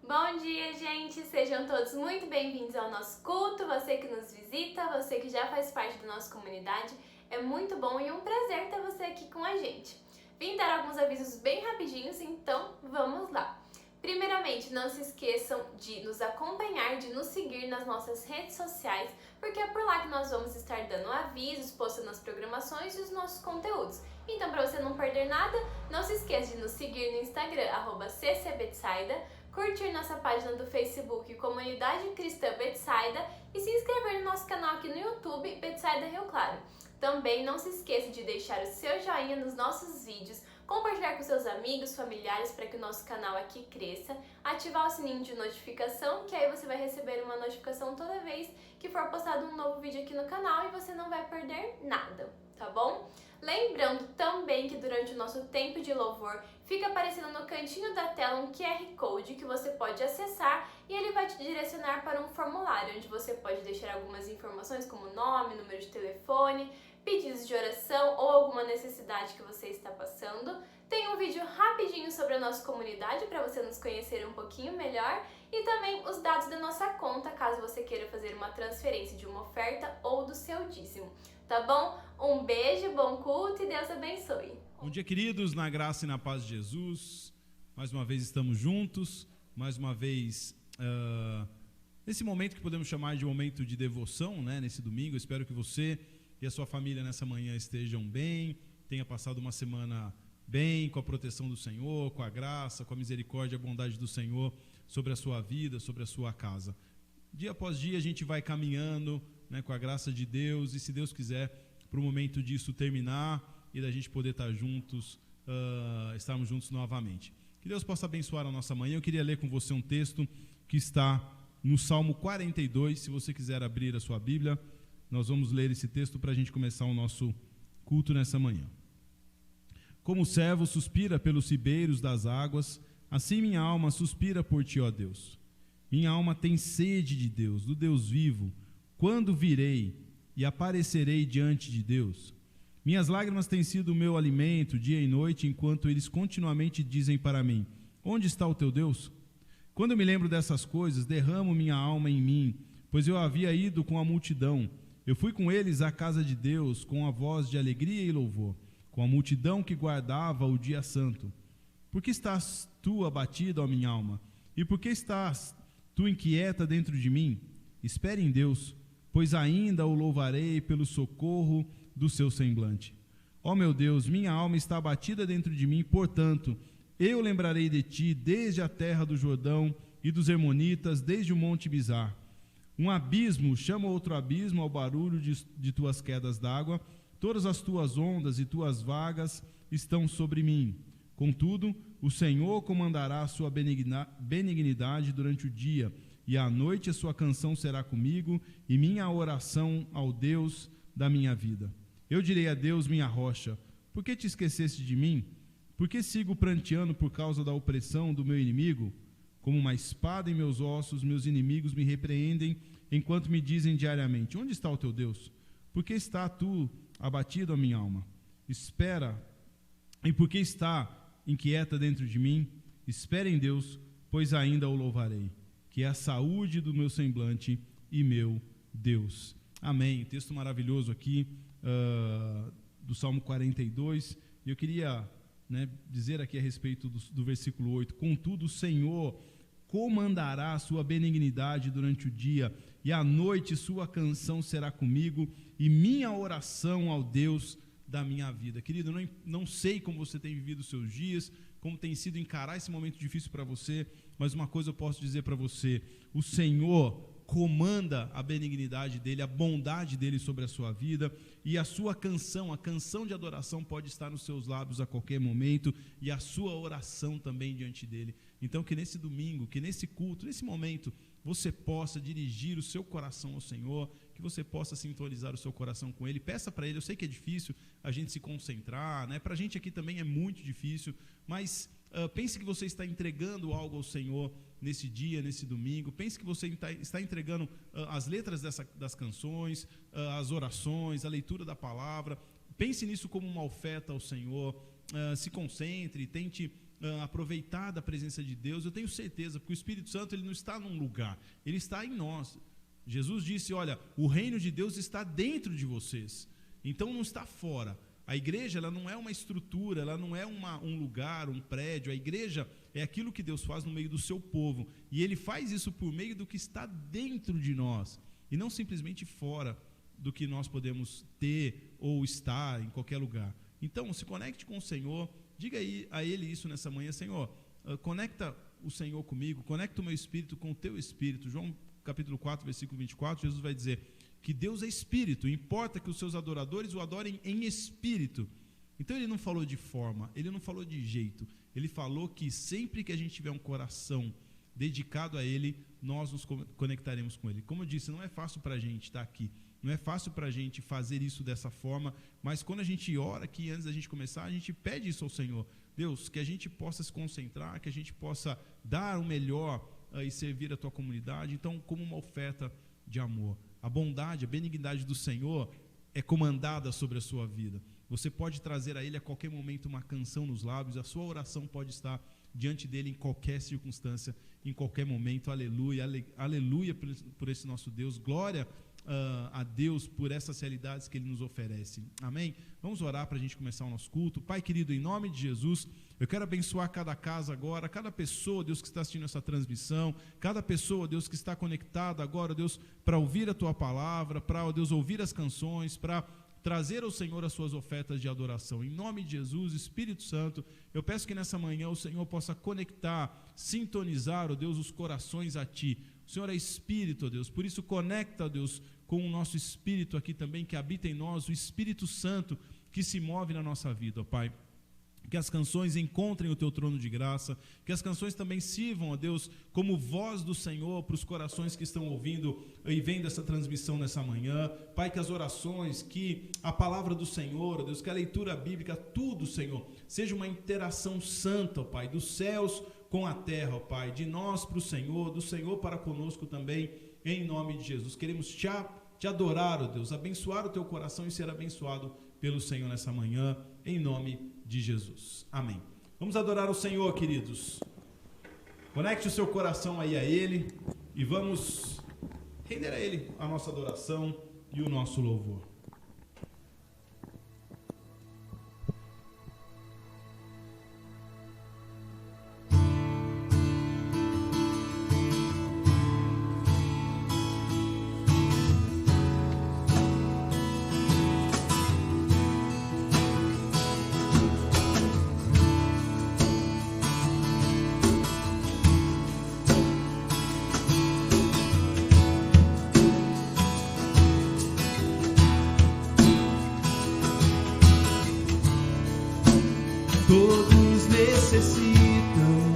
Bom dia, gente! Sejam todos muito bem-vindos ao nosso culto. Você que nos visita, você que já faz parte da nossa comunidade, é muito bom e um prazer ter você aqui com a gente. Vim dar alguns avisos bem rapidinhos, então vamos lá! Primeiramente, não se esqueçam de nos acompanhar, de nos seguir nas nossas redes sociais, porque é por lá que nós vamos estar dando avisos, postando as programações e os nossos conteúdos. Então, para você não perder nada, não se esqueça de nos seguir no Instagram, @ccbetsaida, curtir nossa página do Facebook Comunidade Cristã Betsaida e se inscrever no nosso canal aqui no YouTube, Betsaida Rio Claro. Também não se esqueça de deixar o seu joinha nos nossos vídeos, compartilhar com seus amigos, familiares para que o nosso canal aqui cresça, ativar o sininho de notificação, que aí você vai receber uma notificação toda vez que for postado um novo vídeo aqui no canal e você não vai perder nada, tá bom? Lembrando também que durante o nosso tempo de louvor fica aparecendo no cantinho da tela um QR Code que você pode acessar e ele vai te direcionar para um formulário onde você pode deixar algumas informações como nome, número de telefone, pedidos de oração ou alguma necessidade que você está passando. Tem um vídeo rapidinho sobre a nossa comunidade para você nos conhecer um pouquinho melhor e também os dados da nossa conta caso você queira fazer uma transferência de uma oferta ou do seu dízimo. Tá bom? Um beijo, bom culto e Deus abençoe. Bom dia, queridos, na graça e na paz de Jesus. Mais uma vez estamos juntos, mais uma vez nesse momento que podemos chamar de momento de devoção, né? Nesse domingo. Eu espero que você e a sua família nessa manhã estejam bem, tenha passado uma semana bem, com a proteção do Senhor, com a graça, com a misericórdia e a bondade do Senhor sobre a sua vida, sobre a sua casa. Dia após dia a gente vai caminhando, né, com a graça de Deus, e se Deus quiser, para o momento disso terminar e da gente poder estar juntos, estarmos juntos novamente. Que Deus possa abençoar a nossa manhã. Eu queria ler com você um texto que está no Salmo 42, se você quiser abrir a sua Bíblia, nós vamos ler esse texto para a gente começar o nosso culto nessa manhã. Como o servo suspira pelos ribeiros das águas, assim minha alma suspira por ti, ó Deus. Minha alma tem sede de Deus, do Deus vivo. Quando virei e aparecerei diante de Deus? Minhas lágrimas têm sido o meu alimento dia e noite, enquanto eles continuamente dizem para mim: onde está o teu Deus? Quando eu me lembro dessas coisas, derramo minha alma em mim, pois eu havia ido com a multidão. Eu fui com eles à casa de Deus, com a voz de alegria e louvor, com a multidão que guardava o dia santo. Por que estás tu abatida, ó minha alma? E por que estás tu inquieta dentro de mim? Espere em Deus, pois ainda o louvarei pelo socorro do seu semblante. Ó meu Deus, minha alma está abatida dentro de mim, portanto, eu lembrarei de ti desde a terra do Jordão e dos Hermonitas, desde o monte Mizar. Um abismo chama outro abismo ao barulho de tuas quedas d'água, todas as tuas ondas e tuas vagas estão sobre mim. Contudo, o Senhor comandará a sua benignidade durante o dia, e à noite a sua canção será comigo, e minha oração ao Deus da minha vida. Eu direi a Deus, minha rocha: por que te esqueceste de mim? Por que sigo pranteando por causa da opressão do meu inimigo? Como uma espada em meus ossos, meus inimigos me repreendem, enquanto me dizem diariamente: onde está o teu Deus? Por que está tu abatido, a minha alma? Espera, e por que está inquieta dentro de mim? Espera em Deus, pois ainda o louvarei, que é a saúde do meu semblante e meu Deus. Amém. Texto maravilhoso aqui do Salmo 42. E eu queria dizer aqui a respeito do versículo 8: contudo o Senhor comandará a sua benignidade durante o dia, e à noite sua canção será comigo, e minha oração ao Deus da minha vida. Querido, não sei como você tem vivido os seus dias, como tem sido encarar esse momento difícil para você, mas uma coisa eu posso dizer para você: o Senhor comanda a benignidade dele, a bondade dele sobre a sua vida, e a sua canção, a canção de adoração pode estar nos seus lábios a qualquer momento, e a sua oração também diante dele. Então que nesse domingo, que nesse culto, nesse momento, você possa dirigir o seu coração ao Senhor, que você possa sintonizar o seu coração com Ele. Peça para Ele. Eu sei que é difícil a gente se concentrar, né? Para a gente aqui também é muito difícil, mas pense que você está entregando algo ao Senhor nesse dia, nesse domingo. Pense que você está entregando as letras das canções, as orações, a leitura da palavra. Pense nisso como uma oferta ao Senhor. Se concentre, tente aproveitar da presença de Deus, eu tenho certeza, porque o Espírito Santo ele não está num lugar, ele está em nós. Jesus disse, olha, o reino de Deus está dentro de vocês, então não está fora. A igreja ela não é uma estrutura, ela não é um lugar, um prédio. A igreja é aquilo que Deus faz no meio do seu povo, e Ele faz isso por meio do que está dentro de nós, e não simplesmente fora do que nós podemos ter ou estar em qualquer lugar. Então, se conecte com o Senhor, diga aí a Ele isso nessa manhã, Senhor, conecta o Senhor comigo, conecta o meu espírito com o teu espírito. João capítulo 4, versículo 24, Jesus vai dizer que Deus é espírito, importa que os seus adoradores o adorem em espírito. Então ele não falou de forma, ele não falou de jeito, ele falou que sempre que a gente tiver um coração dedicado a Ele, nós nos conectaremos com Ele. Como eu disse, não é fácil para a gente estar aqui, não é fácil para a gente fazer isso dessa forma, mas quando a gente ora aqui, antes da gente começar, a gente pede isso ao Senhor. Deus, que a gente possa se concentrar, que a gente possa dar o melhor e servir a Tua comunidade, então como uma oferta de amor. A bondade, a benignidade do Senhor é comandada sobre a sua vida. Você pode trazer a Ele a qualquer momento uma canção nos lábios, a sua oração pode estar diante dEle em qualquer circunstância, em qualquer momento. Aleluia, aleluia por esse nosso Deus. Glória a Deus por essas realidades que Ele nos oferece. Amém? Vamos orar para a gente começar o nosso culto. Pai querido, em nome de Jesus, eu quero abençoar cada casa agora, cada pessoa, Deus, que está assistindo essa transmissão, cada pessoa, Deus, que está conectada agora, Deus, para ouvir a Tua palavra, para, Deus, ouvir as canções, para trazer ao Senhor as suas ofertas de adoração. Em nome de Jesus, Espírito Santo, eu peço que nessa manhã o Senhor possa conectar, sintonizar, ó Deus, os corações a Ti. O Senhor é Espírito, ó Deus, por isso conecta, ó Deus, com o nosso Espírito aqui também, que habita em nós, o Espírito Santo que se move na nossa vida, ó Pai. Que as canções encontrem o Teu trono de graça, que as canções também sirvam, ó Deus, como voz do Senhor para os corações que estão ouvindo e vendo essa transmissão nessa manhã. Pai, que as orações, que a palavra do Senhor, ó Deus, que a leitura bíblica, tudo, Senhor, seja uma interação santa, ó Pai, dos céus com a terra, ó Pai, de nós para o Senhor, do Senhor para conosco também, em nome de Jesus. Queremos te adorar, ó Deus, abençoar o Teu coração e ser abençoado pelo Senhor nessa manhã, em nome de Jesus. Amém. Vamos adorar o Senhor, queridos. Conecte o seu coração aí a Ele e vamos render a Ele a nossa adoração e o nosso louvor. Todos necessitam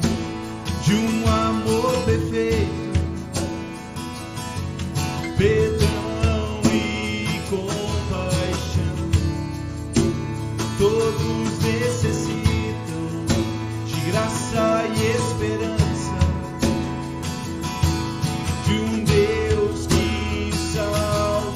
de um amor perfeito, perdão e compaixão. Todos necessitam de graça e esperança, de um Deus que salva.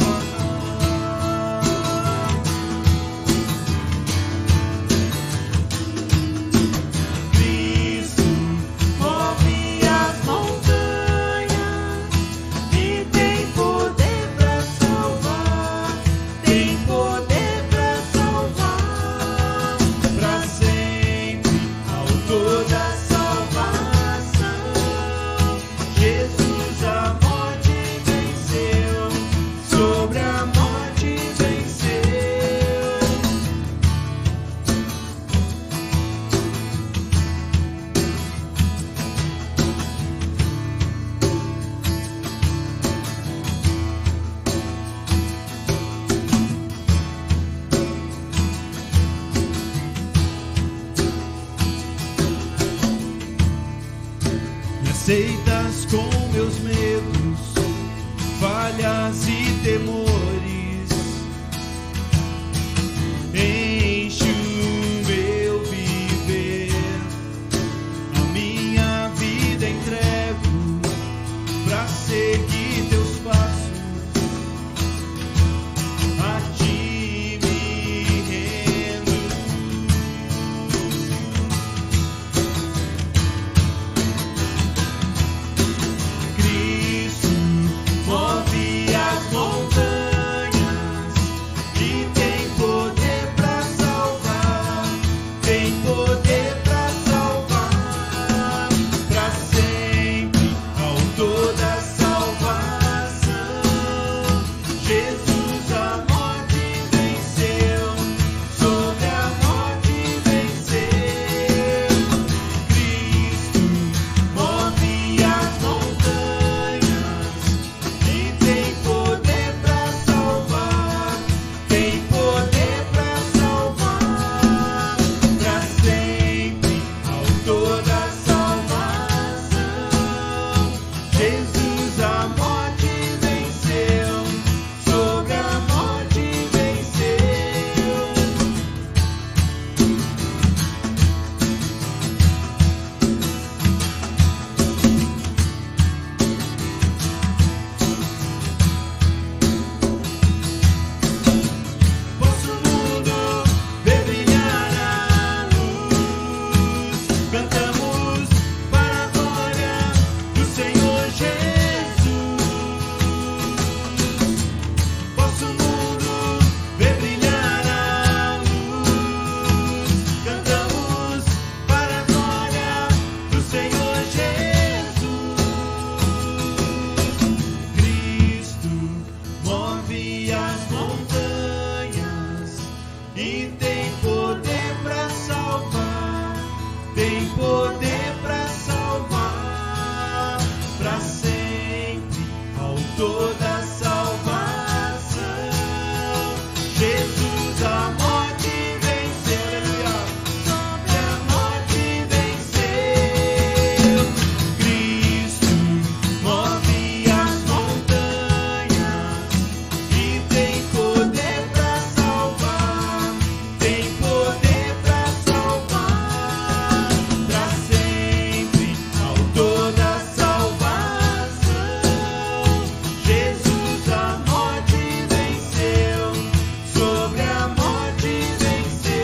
Aceitas com meus medos, falhas e temores, enche o meu viver, a minha vida entrego pra seguir teus passos, a Ti me rendo. toda salvação. Jesus a morte venceu, sobre a morte venceu. Cristo move as montanhas e tem poder pra salvar, tem poder pra salvar, pra sempre, autor da salvação. Jesus a morte venceu, sobre a morte venceu.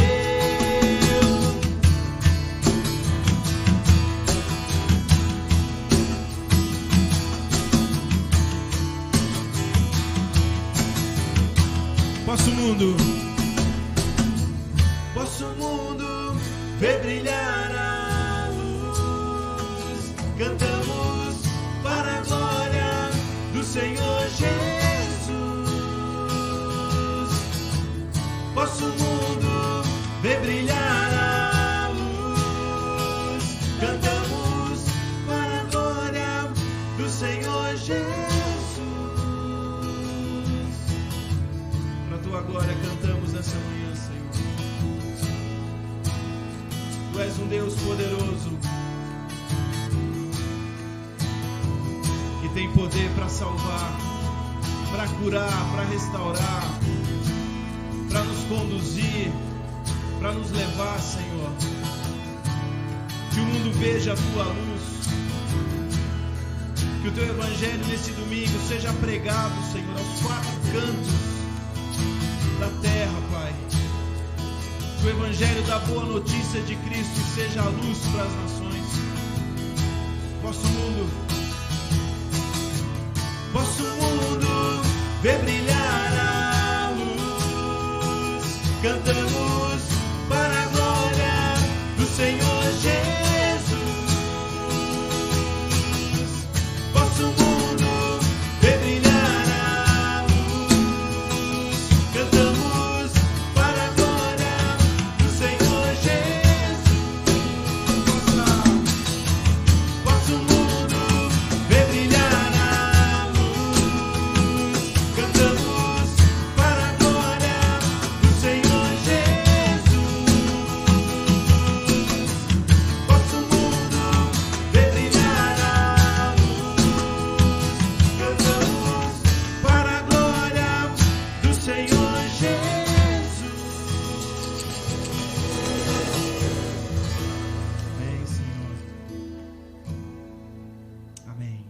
Posso o mundo ver brilhar a luz. Cantamos para a glória do Senhor Jesus. Posso o mundo ver brilhar a luz. Cantamos para a glória do Senhor Jesus. Para a tua glória cantamos nessa manhã, Senhor. Tu és um Deus poderoso, que tem poder para salvar, para curar, para restaurar, para nos conduzir, para nos levar, Senhor. Que o mundo veja a tua luz, que o teu evangelho nesse domingo seja pregado, Senhor, aos quatro cantos da terra, Pai. Que o evangelho da boa notícia de Cristo seja a luz para as nações. Posso o mundo ver brilhar a luz. Cantamos para a glória do Senhor Jesus. Posso o mundo ver brilhar a luz. Cantamos para a glória do Senhor Jesus. Posso o mundo ver brilhar a luz. Cantamos para a glória do Senhor Jesus. Posso o mundo ver brilhar a luz. Cantamos para a glória do Senhor Jesus. Amém, Senhor. Amém.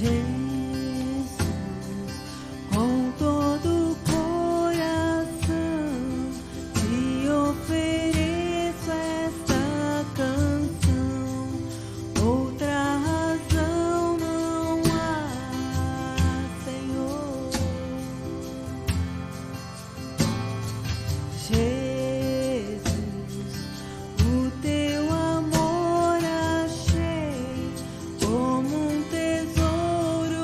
Jesus, com todo o coração, te ofereço esta canção. Outra razão não há, Senhor. Jesus, o teu amor achei como um tesouro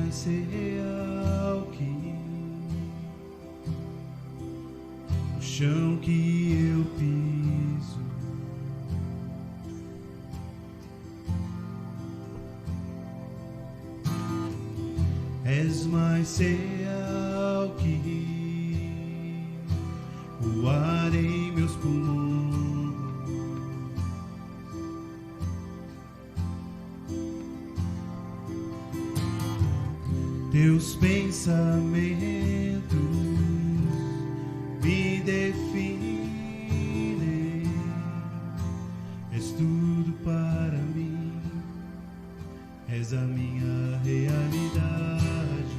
mais real que o chão que eu piso. És mais real que o ar em meus pulmões. Teus pensamentos me definem. És tudo para mim. És a minha realidade.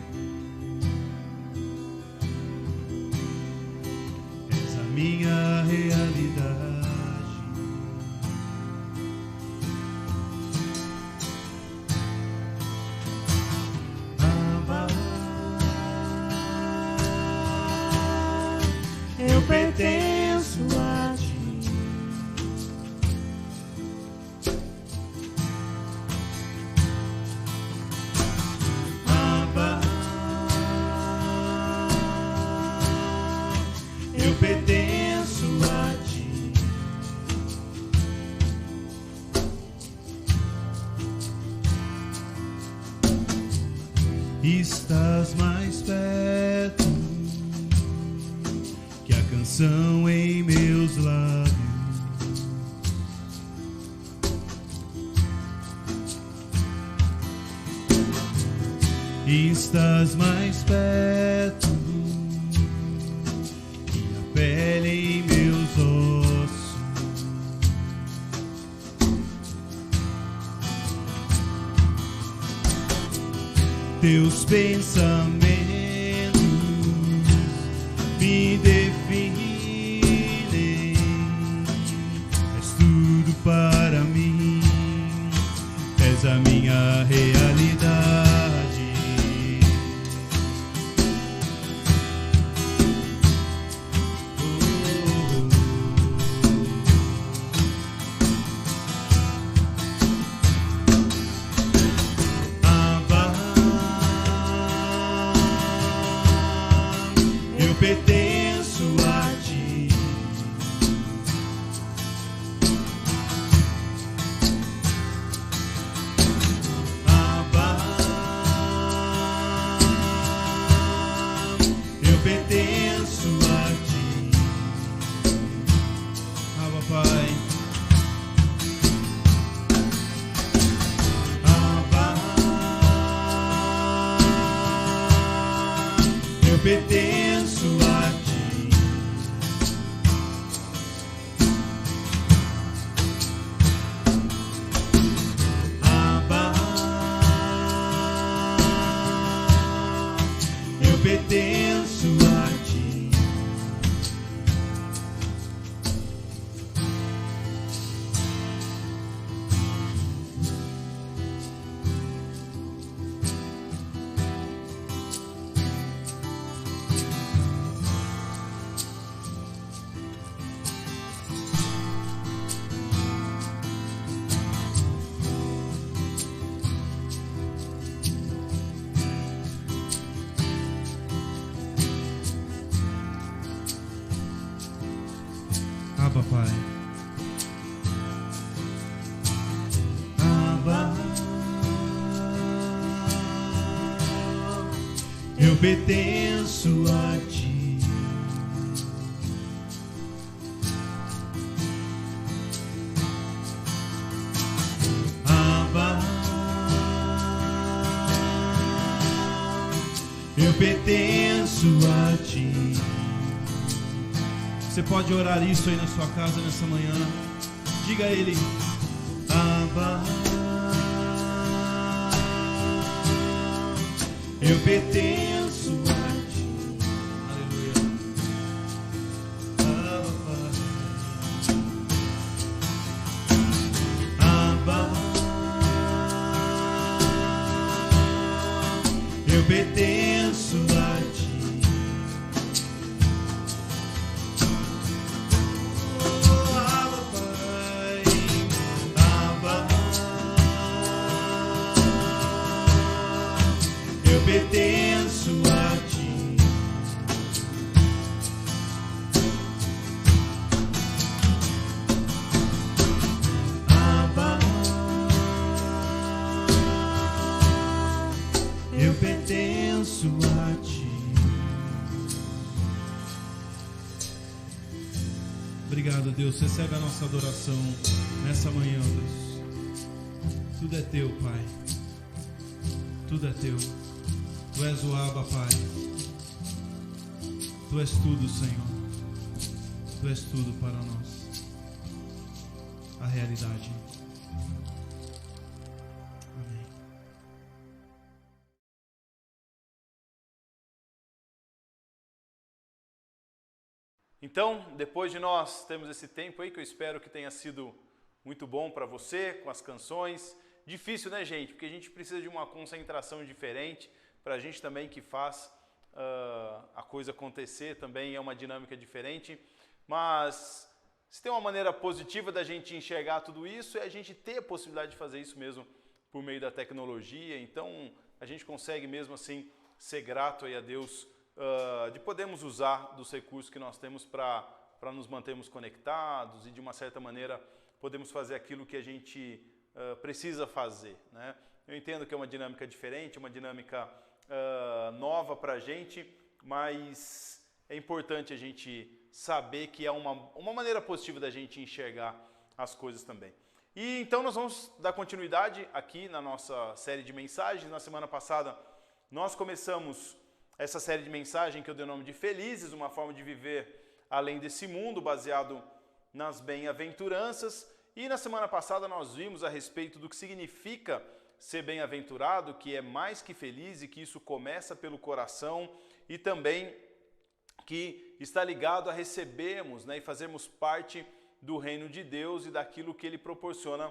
És a minha realidade. Eu pertenço a ti. Abba, eu pertenço a ti. Estás mais perto que a canção em meus lábios. Estás mais perto que a pele em meus ossos. Teus pensamentos me definem. És tudo para mim. És a minha realidade. Abba, eu pertenço a ti. Abba, eu pertenço a ti. Abba, Pai. Abba, eu pertenço a ti. Abba, eu pertenço a ti. Abba, Pai. Abba, eu pertenço a ti. Abba, eu pertenço a ti. Você pode orar isso aí na sua casa nessa manhã. Diga a Ele: Abba, eu pertenço a ti. Aleluia. Abba, Abba, eu pertenço a ti. Eu pertenço a ti. Abba, eu pertenço a ti. Obrigado, Deus. Recebe a nossa adoração nessa manhã, Deus. Tudo é teu, Pai. Tudo é teu. Tu és o Abba, Pai. Tu és tudo, Senhor. Tu és tudo para nós. A realidade. Amém. Então, depois de nós termos esse tempo aí, que eu espero que tenha sido muito bom para você, com as canções. Difícil, né, gente? Porque a gente precisa de uma concentração diferente. Para a gente também que faz a coisa acontecer, também é uma dinâmica diferente. Mas se tem uma maneira positiva da gente enxergar tudo isso, é a gente ter a possibilidade de fazer isso mesmo por meio da tecnologia. Então, a gente consegue mesmo assim ser grato aí a Deus de podermos usar dos recursos que nós temos para nos mantermos conectados e, de uma certa maneira, podemos fazer aquilo que a gente precisa fazer, né? Eu entendo que é uma dinâmica diferente, uma dinâmica nova para a gente, mas é importante a gente saber que é uma maneira positiva da gente enxergar as coisas também. E então nós vamos dar continuidade aqui na nossa série de mensagens. Na semana passada nós começamos essa série de mensagens que eu dei o nome de Felizes, uma forma de viver além desse mundo, baseado nas bem-aventuranças. E na semana passada nós vimos a respeito do que significa ser bem-aventurado, que é mais que feliz e que isso começa pelo coração e também que está ligado a recebermos, né, e fazermos parte do reino de Deus e daquilo que Ele proporciona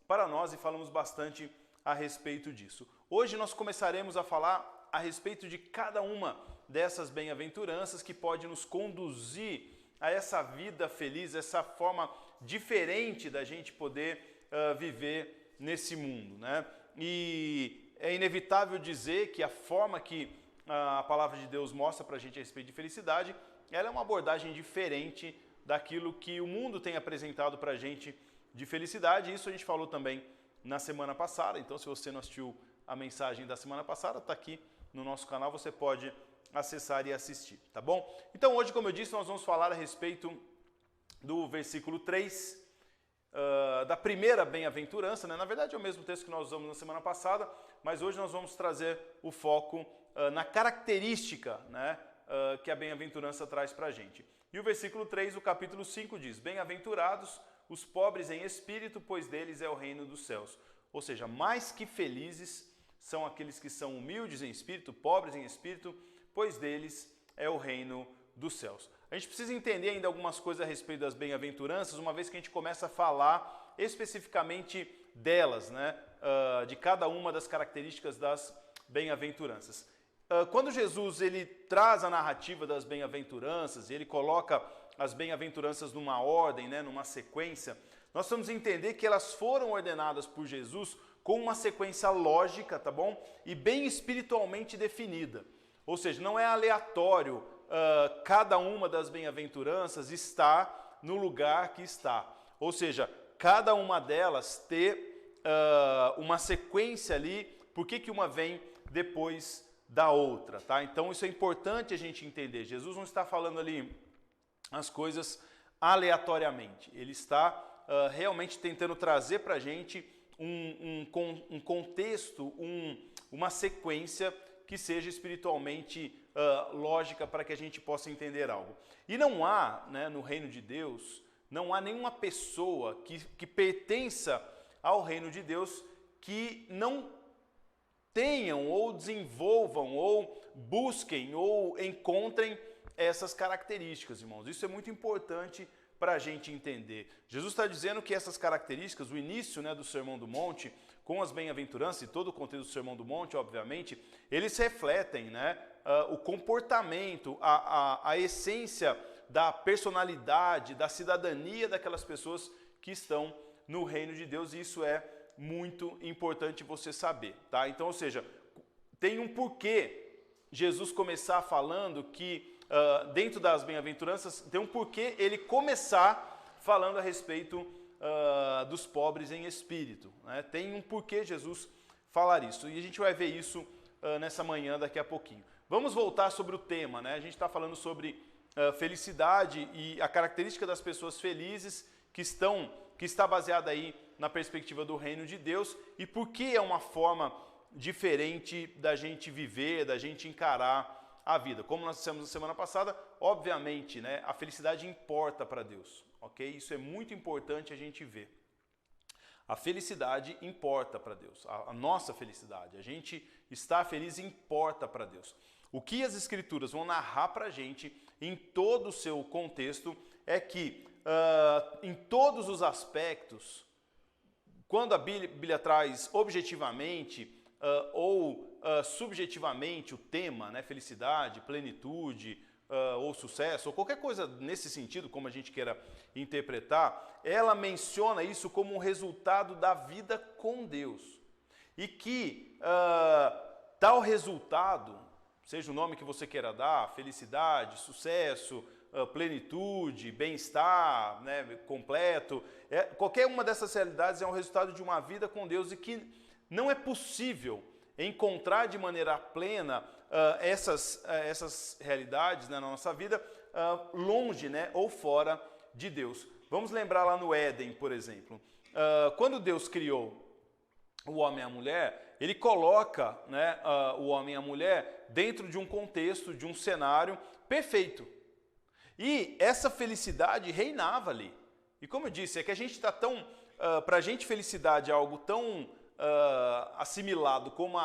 para nós, e falamos bastante a respeito disso. Hoje nós começaremos a falar a respeito de cada uma dessas bem-aventuranças que pode nos conduzir a essa vida feliz, essa forma diferente da gente poder viver nesse mundo, né? E é inevitável dizer que a forma que a palavra de Deus mostra para a gente a respeito de felicidade, ela é uma abordagem diferente daquilo que o mundo tem apresentado para a gente de felicidade. Isso a gente falou também na semana passada. Então, se você não assistiu a mensagem da semana passada, está aqui no nosso canal, você pode acessar e assistir, tá bom? Então, hoje, como eu disse, nós vamos falar a respeito do versículo 3, da primeira bem-aventurança, né? Na verdade é o mesmo texto que nós usamos na semana passada, mas hoje nós vamos trazer o foco na característica, né, que a bem-aventurança traz para a gente. E o versículo 3 do capítulo 5 diz: Bem-aventurados os pobres em espírito, pois deles é o reino dos céus. Ou seja, mais que felizes são aqueles que são humildes em espírito, pobres em espírito, pois deles é o reino dos céus. A gente precisa entender ainda algumas coisas a respeito das bem-aventuranças, uma vez que a gente começa a falar especificamente delas, né? De cada uma das características das bem-aventuranças. Quando Jesus ele traz a narrativa das bem-aventuranças, ele coloca as bem-aventuranças numa ordem, né? Numa sequência, nós vamos entender que elas foram ordenadas por Jesus com uma sequência lógica, tá bom? E bem espiritualmente definida. Ou seja, não é aleatório. Cada uma das bem-aventuranças está no lugar que está. Ou seja, cada uma delas ter uma sequência ali, por que uma vem depois da outra, tá? Então isso é importante a gente entender. Jesus não está falando ali as coisas aleatoriamente. Ele está realmente tentando trazer para a gente um contexto, uma sequência que seja espiritualmente lógica para que a gente possa entender algo. E não há, né, no reino de Deus, não há nenhuma pessoa que pertença ao reino de Deus que não tenham ou desenvolvam ou busquem ou encontrem essas características, irmãos. Isso é muito importante para a gente entender. Jesus está dizendo que essas características, o início, né, do Sermão do Monte, com as bem-aventuranças e todo o conteúdo do Sermão do Monte, obviamente, eles refletem, né, o comportamento, a essência da personalidade, da cidadania daquelas pessoas que estão no reino de Deus, e isso é muito importante você saber, tá? Então, ou seja, tem um porquê Jesus começar falando que, dentro das bem-aventuranças, tem um porquê ele começar falando a respeito dos pobres em espírito, né? Tem um porquê Jesus falar isso, e a gente vai ver isso nessa manhã daqui a pouquinho. Vamos voltar sobre o tema, né? A gente está falando sobre felicidade e a característica das pessoas felizes que está baseada aí na perspectiva do reino de Deus, e por que é uma forma diferente da gente viver, da gente encarar a vida. Como nós dissemos na semana passada, obviamente, né, a felicidade importa para Deus, ok? Isso é muito importante a gente ver. A felicidade importa para Deus, a nossa felicidade, a gente estar feliz importa para Deus. O que as Escrituras vão narrar para a gente, em todo o seu contexto, é que em todos os aspectos, quando a Bíblia traz objetivamente ou subjetivamente o tema, né, felicidade, plenitude ou sucesso, ou qualquer coisa nesse sentido, como a gente queira interpretar, ela menciona isso como um resultado da vida com Deus. E que tal resultado, seja o nome que você queira dar, felicidade, sucesso, plenitude, bem-estar, né, completo, qualquer uma dessas realidades é um resultado de uma vida com Deus, e que não é possível encontrar de maneira plena essas realidades, né, na nossa vida, longe, né, ou fora de Deus. Vamos lembrar lá no Éden, por exemplo. Quando Deus criou o homem e a mulher, ele coloca, né, o homem e a mulher dentro de um contexto, de um cenário perfeito. E essa felicidade reinava ali. E como eu disse, é que a gente está tão... para a gente, felicidade é algo tão assimilado com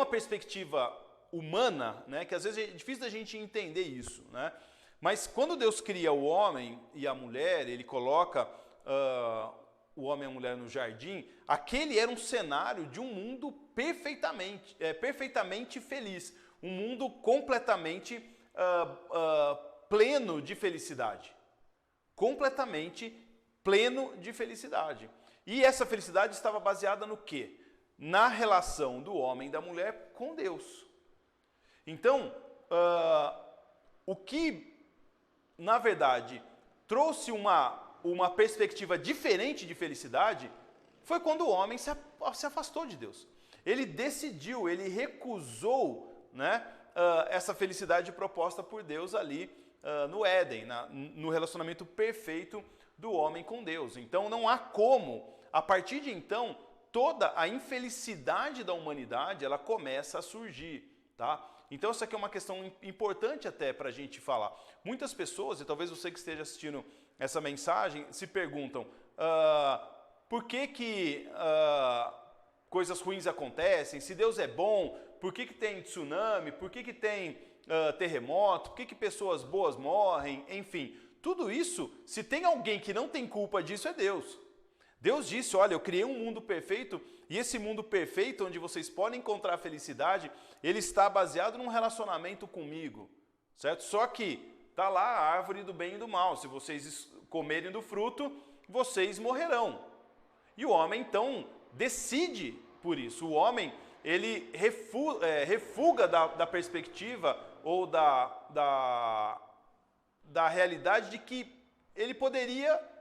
a perspectiva humana, né, que às vezes é difícil da gente entender isso, né? Mas quando Deus cria o homem e a mulher, ele coloca o homem e a mulher no jardim, aquele era um cenário de um mundo perfeitamente feliz, um mundo completamente pleno de felicidade, completamente pleno de felicidade. E essa felicidade estava baseada no quê? Na relação do homem e da mulher com Deus. Então, o que, na verdade, trouxe uma perspectiva diferente de felicidade foi quando o homem se afastou de Deus. Ele decidiu, ele recusou, né, essa felicidade proposta por Deus ali no Éden, no relacionamento perfeito do homem com Deus. Então não há como, a partir de então, toda a infelicidade da humanidade, ela começa a surgir, tá? Então essa aqui é uma questão importante até para a gente falar. Muitas pessoas, e talvez você que esteja assistindo essa mensagem, se perguntam por que coisas ruins acontecem? Se Deus é bom, por que tem tsunami? Por que tem terremoto? Por que pessoas boas morrem? Enfim, tudo isso, se tem alguém que não tem culpa disso, é Deus. Deus disse, olha, eu criei um mundo perfeito, e esse mundo perfeito, onde vocês podem encontrar a felicidade, ele está baseado num relacionamento comigo, certo? Só que está lá a árvore do bem e do mal, se vocês comerem do fruto, vocês morrerão. E o homem, então, decide por isso. O homem, ele refuga da perspectiva ou da realidade de que ele poderia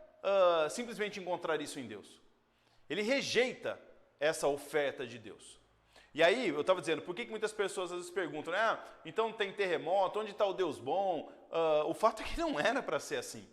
simplesmente encontrar isso em Deus. Ele rejeita essa oferta de Deus. E aí, eu estava dizendo, por que muitas pessoas às vezes perguntam, né? Então tem terremoto, onde está o Deus bom? O fato é que não era para ser assim.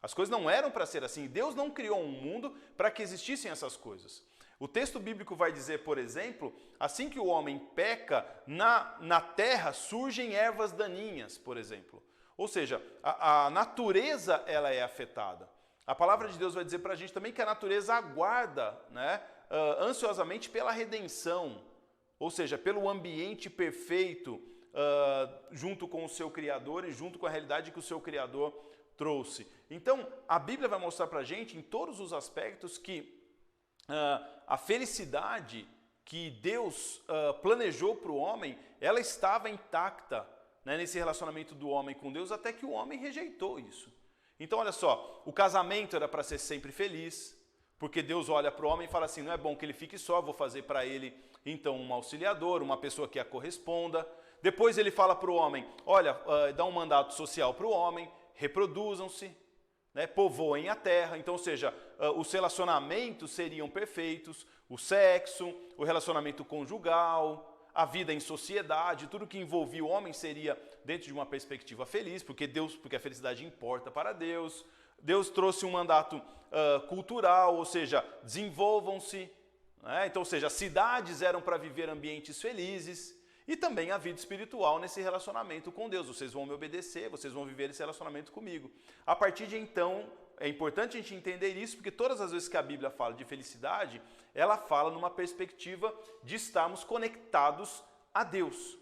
As coisas não eram para ser assim. Deus não criou um mundo para que existissem essas coisas. O texto bíblico vai dizer, por exemplo, assim que o homem peca, na terra surgem ervas daninhas, por exemplo. Ou seja, a natureza ela é afetada. A palavra de Deus vai dizer para a gente também que a natureza aguarda, né, ansiosamente pela redenção, ou seja, pelo ambiente perfeito, junto com o seu Criador e junto com a realidade que o seu Criador trouxe. Então, a Bíblia vai mostrar para a gente, em todos os aspectos, que a felicidade que Deus planejou para o homem, ela estava intacta, né, nesse relacionamento do homem com Deus, até que o homem rejeitou isso. Então, olha só, o casamento era para ser sempre feliz, Porque Deus olha para o homem e fala assim, não é bom que ele fique só, vou fazer para ele então um auxiliador, uma pessoa que a corresponda. Depois ele fala para o homem, olha, dá um mandato social para o homem, reproduzam-se, né, povoem a terra. Então, ou seja, os relacionamentos seriam perfeitos, o sexo, o relacionamento conjugal, a vida em sociedade, tudo que envolvia o homem seria dentro de uma perspectiva feliz, porque a felicidade importa para Deus. Deus trouxe um mandato cultural, ou seja, desenvolvam-se, né? Então, ou seja, as cidades eram para viver ambientes felizes, e também a vida espiritual nesse relacionamento com Deus. Vocês vão me obedecer, vocês vão viver esse relacionamento comigo. A partir de então, é importante a gente entender isso, porque todas as vezes que a Bíblia fala de felicidade, ela fala numa perspectiva de estarmos conectados a Deus.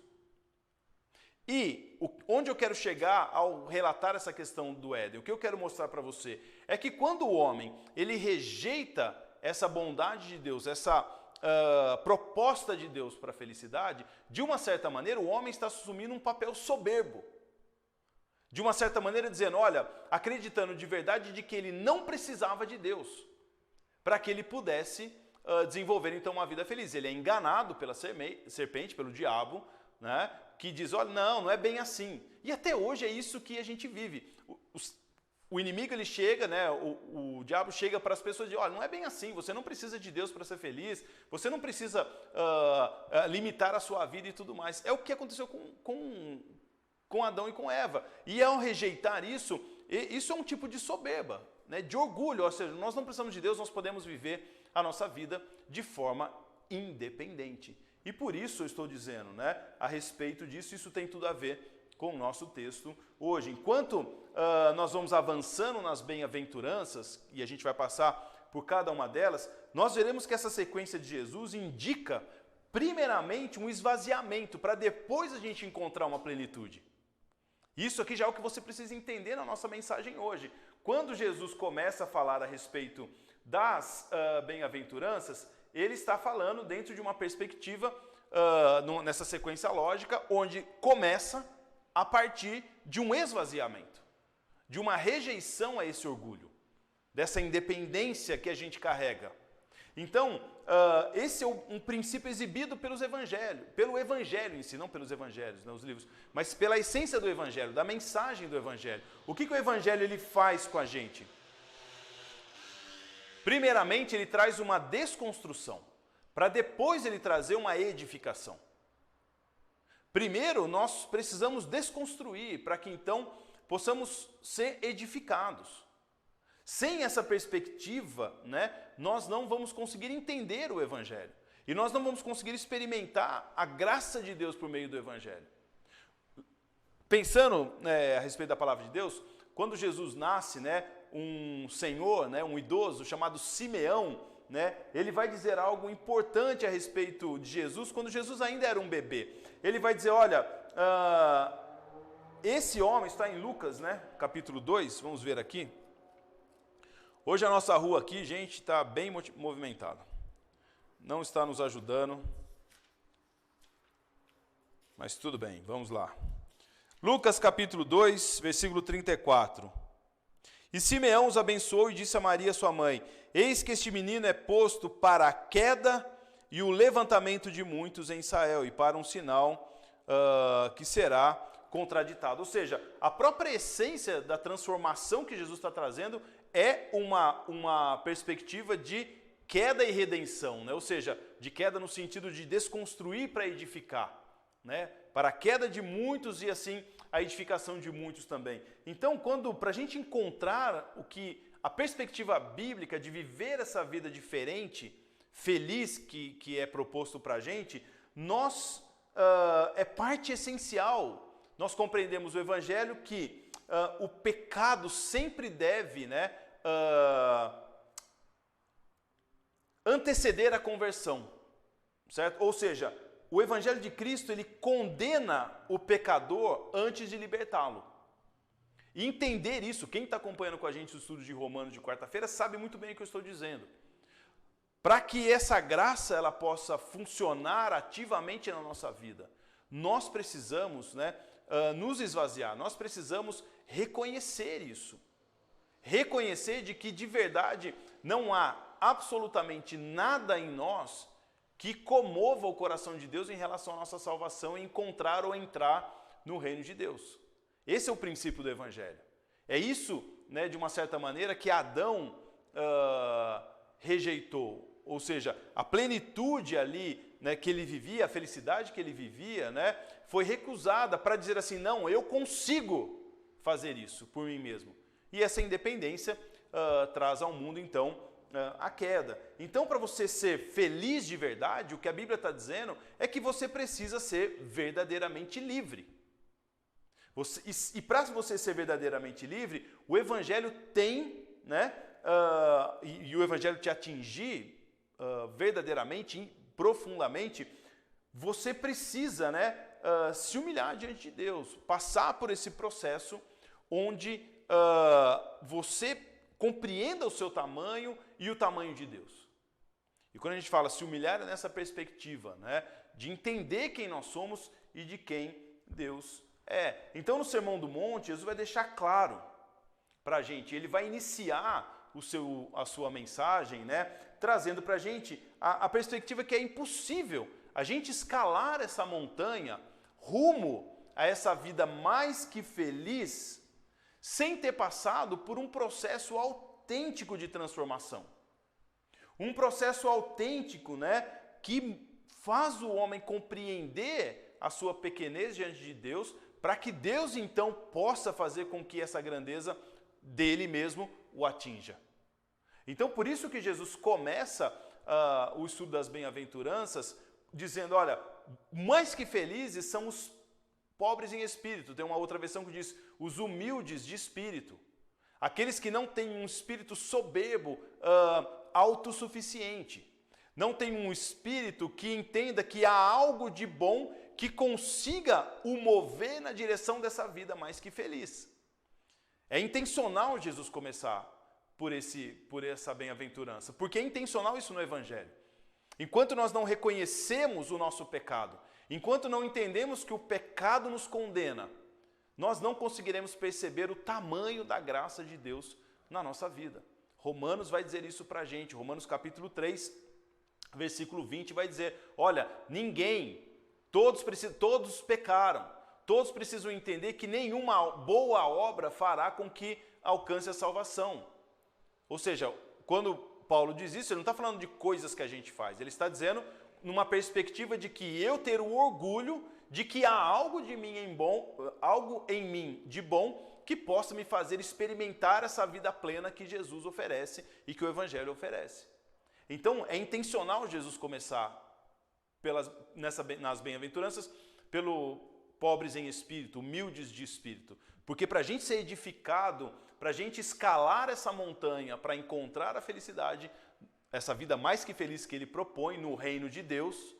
E onde eu quero chegar ao relatar essa questão do Éden, o que eu quero mostrar para você, é que quando o homem ele rejeita essa bondade de Deus, essa proposta de Deus para a felicidade, de uma certa maneira o homem está assumindo um papel soberbo. De uma certa maneira dizendo, olha, acreditando de verdade de que ele não precisava de Deus para que ele pudesse desenvolver então uma vida feliz. Ele é enganado pela serpente, pelo diabo, né, que diz, olha, não é bem assim. E até hoje é isso que a gente vive. O inimigo ele chega, né, o diabo chega para as pessoas e diz, olha, não é bem assim, você não precisa de Deus para ser feliz, você não precisa limitar a sua vida e tudo mais. É o que aconteceu com Adão e com Eva. E ao rejeitar isso, isso é um tipo de soberba, né, de orgulho, ou seja, nós não precisamos de Deus, nós podemos viver a nossa vida de forma independente. E por isso eu estou dizendo, né, a respeito disso, isso tem tudo a ver com o nosso texto hoje. Enquanto nós vamos avançando nas bem-aventuranças, e a gente vai passar por cada uma delas, nós veremos que essa sequência de Jesus indica, primeiramente, um esvaziamento, para depois a gente encontrar uma plenitude. Isso aqui já é o que você precisa entender na nossa mensagem hoje. Quando Jesus começa a falar a respeito das bem-aventuranças, ele está falando dentro de uma perspectiva, nessa sequência lógica, onde começa a partir de um esvaziamento, de uma rejeição a esse orgulho, dessa independência que a gente carrega. Então, esse é um princípio exibido pelo Evangelho em si, não pelos Evangelhos, né, os livros, mas pela essência do Evangelho, da mensagem do Evangelho. O que o Evangelho ele faz com a gente? Primeiramente, ele traz uma desconstrução, para depois ele trazer uma edificação. Primeiro, nós precisamos desconstruir, para que então possamos ser edificados. Sem essa perspectiva, né, nós não vamos conseguir entender o Evangelho. E nós não vamos conseguir experimentar a graça de Deus por meio do Evangelho. Pensando a respeito da palavra de Deus, quando Jesus nasce, né, um senhor, né, um idoso chamado Simeão, né, ele vai dizer algo importante a respeito de Jesus, quando Jesus ainda era um bebê. Ele vai dizer, olha, esse homem está em Lucas, né, capítulo 2, vamos ver aqui. Hoje a nossa rua aqui, gente, está bem movimentada. Não está nos ajudando, mas tudo bem, vamos lá. Lucas capítulo 2, versículo 34. E Simeão os abençoou e disse a Maria, sua mãe, eis que este menino é posto para a queda e o levantamento de muitos em Israel, e para um sinal que será contraditado. Ou seja, a própria essência da transformação que Jesus está trazendo é uma perspectiva de queda e redenção, né? Ou seja, de queda no sentido de desconstruir para edificar, né? Para a queda de muitos e assim a edificação de muitos também. Então, para a gente encontrar a perspectiva bíblica de viver essa vida diferente, feliz que é proposto para a gente, é parte essencial. Nós compreendemos o Evangelho que o pecado sempre deve, né, anteceder a conversão, certo? Ou seja, o Evangelho de Cristo, ele condena o pecador antes de libertá-lo. E entender isso, quem está acompanhando com a gente os estudos de Romanos de quarta-feira, sabe muito bem o que eu estou dizendo. Para que essa graça ela possa funcionar ativamente na nossa vida, nós precisamos, né, nos esvaziar, nós precisamos reconhecer isso. Reconhecer de que de verdade não há absolutamente nada em nós que comova o coração de Deus em relação à nossa salvação e encontrar ou entrar no reino de Deus. Esse é o princípio do Evangelho. É isso, né, de uma certa maneira, que Adão rejeitou. Ou seja, a plenitude ali, né, que ele vivia, a felicidade que ele vivia, né, foi recusada para dizer assim, não, eu consigo fazer isso por mim mesmo. E essa independência traz ao mundo, então, a queda. Então, para você ser feliz de verdade, o que a Bíblia está dizendo é que você precisa ser verdadeiramente livre. E para você ser verdadeiramente livre, o Evangelho tem, né, e o Evangelho te atingir verdadeiramente, profundamente, você precisa, né, se humilhar diante de Deus, passar por esse processo onde você compreenda o seu tamanho e o tamanho de Deus. E quando a gente fala se humilhar é nessa perspectiva, né, de entender quem nós somos e de quem Deus é. Então no Sermão do Monte, Jesus vai deixar claro para a gente, ele vai iniciar a sua mensagem, né, trazendo para a gente a perspectiva que é impossível a gente escalar essa montanha rumo a essa vida mais que feliz sem ter passado por um processo autêntico de transformação. Um processo autêntico, né, que faz o homem compreender a sua pequenez diante de Deus, para que Deus então possa fazer com que essa grandeza dele mesmo o atinja. Então, por isso que Jesus começa o estudo das bem-aventuranças dizendo, olha, mais que felizes são os pobres em espírito. Tem uma outra versão que diz, os humildes de espírito. Aqueles que não têm um espírito soberbo, autossuficiente. Não tem um espírito que entenda que há algo de bom que consiga o mover na direção dessa vida mais que feliz. É intencional Jesus começar por essa bem-aventurança, porque é intencional isso no Evangelho. Enquanto nós não reconhecemos o nosso pecado, enquanto não entendemos que o pecado nos condena, nós não conseguiremos perceber o tamanho da graça de Deus na nossa vida. Romanos vai dizer isso pra gente, Romanos capítulo 3, versículo 20 vai dizer, olha, todos pecaram, todos precisam entender que nenhuma boa obra fará com que alcance a salvação. Ou seja, quando Paulo diz isso, ele não está falando de coisas que a gente faz, ele está dizendo numa perspectiva de que eu ter o orgulho de que há algo em mim de bom que possa me fazer experimentar essa vida plena que Jesus oferece e que o Evangelho oferece. Então, é intencional Jesus começar nas bem-aventuranças pelo pobres em espírito, humildes de espírito. Porque para a gente ser edificado, para a gente escalar essa montanha, para encontrar a felicidade, essa vida mais que feliz que ele propõe no reino de Deus,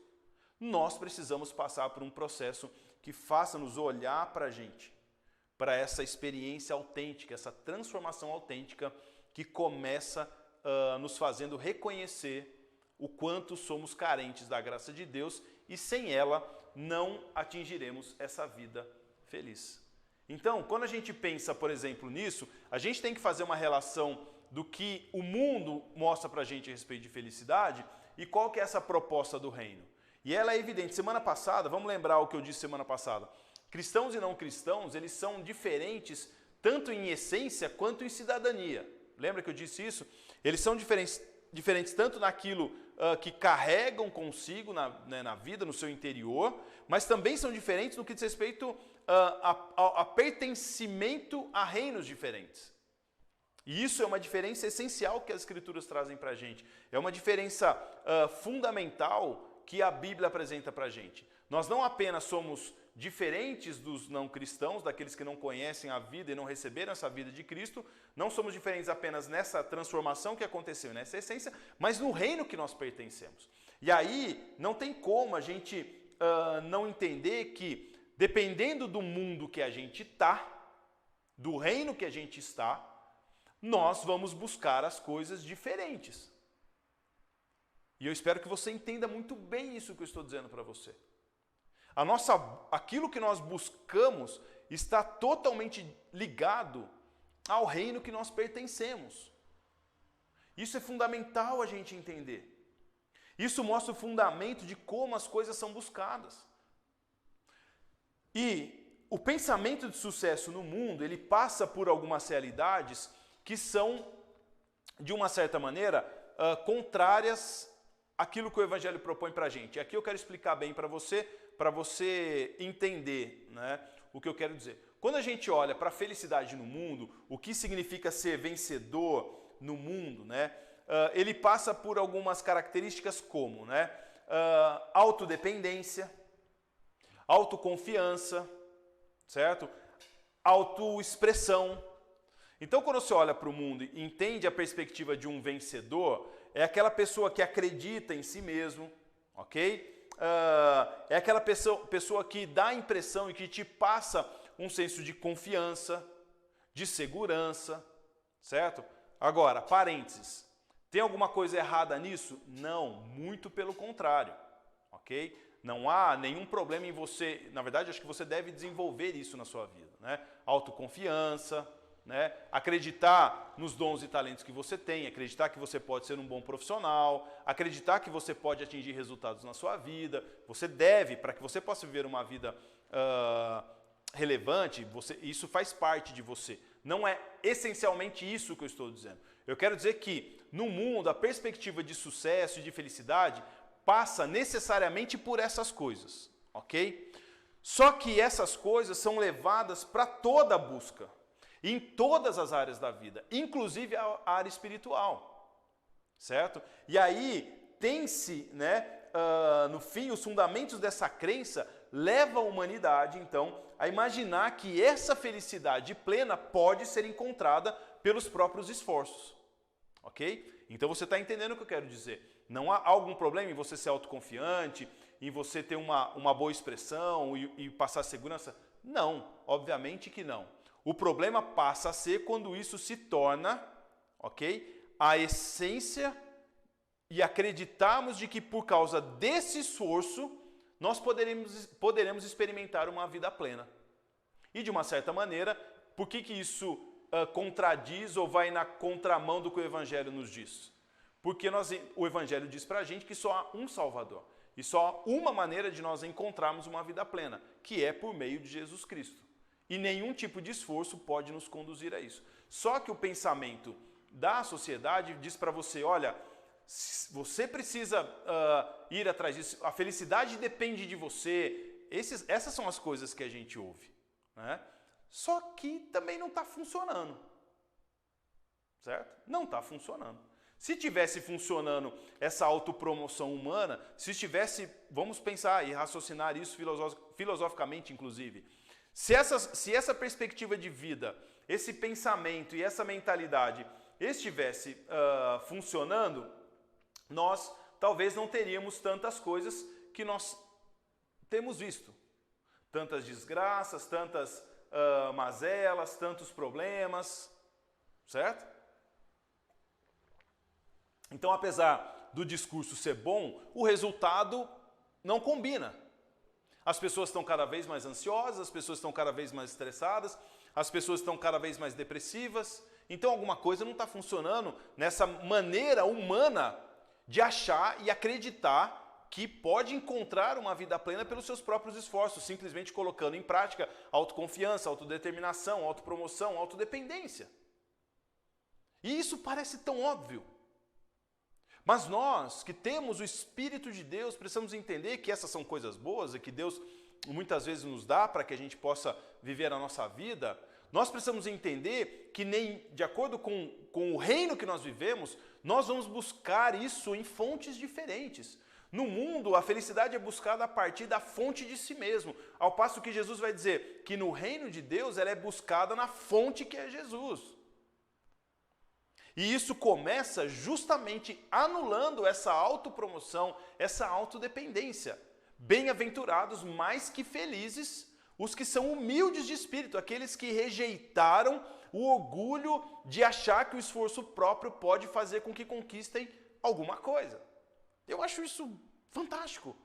nós precisamos passar por um processo que faça-nos olhar para a gente, para essa experiência autêntica, essa transformação autêntica que começa nos fazendo reconhecer o quanto somos carentes da graça de Deus e sem ela não atingiremos essa vida feliz. Então, quando a gente pensa, por exemplo, nisso, a gente tem que fazer uma relação do que o mundo mostra para a gente a respeito de felicidade e qual que é essa proposta do reino. E ela é evidente. Semana passada, vamos lembrar o que eu disse semana passada, cristãos e não cristãos, eles são diferentes tanto em essência quanto em cidadania. Lembra que eu disse isso? Eles são diferentes tanto naquilo que carregam consigo na vida, no seu interior, mas também são diferentes no que diz respeito a pertencimento a reinos diferentes. E isso é uma diferença essencial que as Escrituras trazem para a gente. É uma diferença fundamental que a Bíblia apresenta para a gente. Nós não apenas somos diferentes dos não cristãos, daqueles que não conhecem a vida e não receberam essa vida de Cristo, não somos diferentes apenas nessa transformação que aconteceu, nessa essência, mas no reino que nós pertencemos. E aí não tem como a gente não entender que, dependendo do mundo que a gente está, do reino que a gente está, nós vamos buscar as coisas diferentes. E eu espero que você entenda muito bem isso que eu estou dizendo para você. Aquilo que nós buscamos está totalmente ligado ao reino que nós pertencemos. Isso é fundamental a gente entender. Isso mostra o fundamento de como as coisas são buscadas. E o pensamento de sucesso no mundo, ele passa por algumas realidades que são, de uma certa maneira, contrárias àquilo que o Evangelho propõe para a gente. E aqui eu quero explicar bem para você entender, né, o que eu quero dizer. Quando a gente olha para a felicidade no mundo, o que significa ser vencedor no mundo, né, ele passa por algumas características como, né, autodependência, autoconfiança, certo? Autoexpressão. Então, quando você olha para o mundo e entende a perspectiva de um vencedor, é aquela pessoa que acredita em si mesmo, ok? É aquela pessoa que dá a impressão e que te passa um senso de confiança, de segurança, certo? Agora, parênteses, tem alguma coisa errada nisso? Não, muito pelo contrário, ok? Não há nenhum problema em você, na verdade, acho que você deve desenvolver isso na sua vida, né? Autoconfiança, né? Acreditar nos dons e talentos que você tem, acreditar que você pode ser um bom profissional, acreditar que você pode atingir resultados na sua vida. Você deve, para que você possa viver uma vida relevante, isso faz parte de você. Não é essencialmente isso que eu estou dizendo. Eu quero dizer que no mundo a perspectiva de sucesso e de felicidade passa necessariamente por essas coisas, ok? Só que essas coisas são levadas para toda a busca, em todas as áreas da vida, inclusive a área espiritual, certo? E aí tem-se, né, no fim, os fundamentos dessa crença levam a humanidade, então, a imaginar que essa felicidade plena pode ser encontrada pelos próprios esforços, ok? Então você está entendendo o que eu quero dizer. Não há algum problema em você ser autoconfiante, em você ter uma boa expressão e passar segurança? Não, obviamente que não. O problema passa a ser quando isso se torna, ok, a essência e acreditarmos de que por causa desse esforço nós poderemos experimentar uma vida plena. E de uma certa maneira, por que isso contradiz ou vai na contramão do que o Evangelho nos diz? Porque o Evangelho diz para a gente que só há um Salvador. E só há uma maneira de nós encontrarmos uma vida plena, que é por meio de Jesus Cristo. E nenhum tipo de esforço pode nos conduzir a isso. Só que o pensamento da sociedade diz para você, olha, você precisa ir atrás disso, a felicidade depende de você. Essas são as coisas que a gente ouve, né? Só que também não está funcionando, certo? Não está funcionando. Se tivesse funcionando essa autopromoção humana, se estivesse, vamos pensar e raciocinar isso filosoficamente, inclusive, se essa perspectiva de vida, esse pensamento e essa mentalidade estivesse funcionando, nós talvez não teríamos tantas coisas que nós temos visto. Tantas desgraças, tantas mazelas, tantos problemas, certo? Então, apesar do discurso ser bom, o resultado não combina. As pessoas estão cada vez mais ansiosas, as pessoas estão cada vez mais estressadas, as pessoas estão cada vez mais depressivas. Então, alguma coisa não está funcionando nessa maneira humana de achar e acreditar que pode encontrar uma vida plena pelos seus próprios esforços, simplesmente colocando em prática autoconfiança, autodeterminação, autopromoção, autodependência. E isso parece tão óbvio. Mas nós, que temos o Espírito de Deus, precisamos entender que essas são coisas boas e que Deus muitas vezes nos dá para que a gente possa viver a nossa vida. Nós precisamos entender que nem de acordo com o reino que nós vivemos, nós vamos buscar isso em fontes diferentes. No mundo, a felicidade é buscada a partir da fonte de si mesmo, ao passo que Jesus vai dizer que no reino de Deus ela é buscada na fonte que é Jesus. E isso começa justamente anulando essa autopromoção, essa autodependência. Bem-aventurados, mais que felizes, os que são humildes de espírito, aqueles que rejeitaram o orgulho de achar que o esforço próprio pode fazer com que conquistem alguma coisa. Eu acho isso fantástico.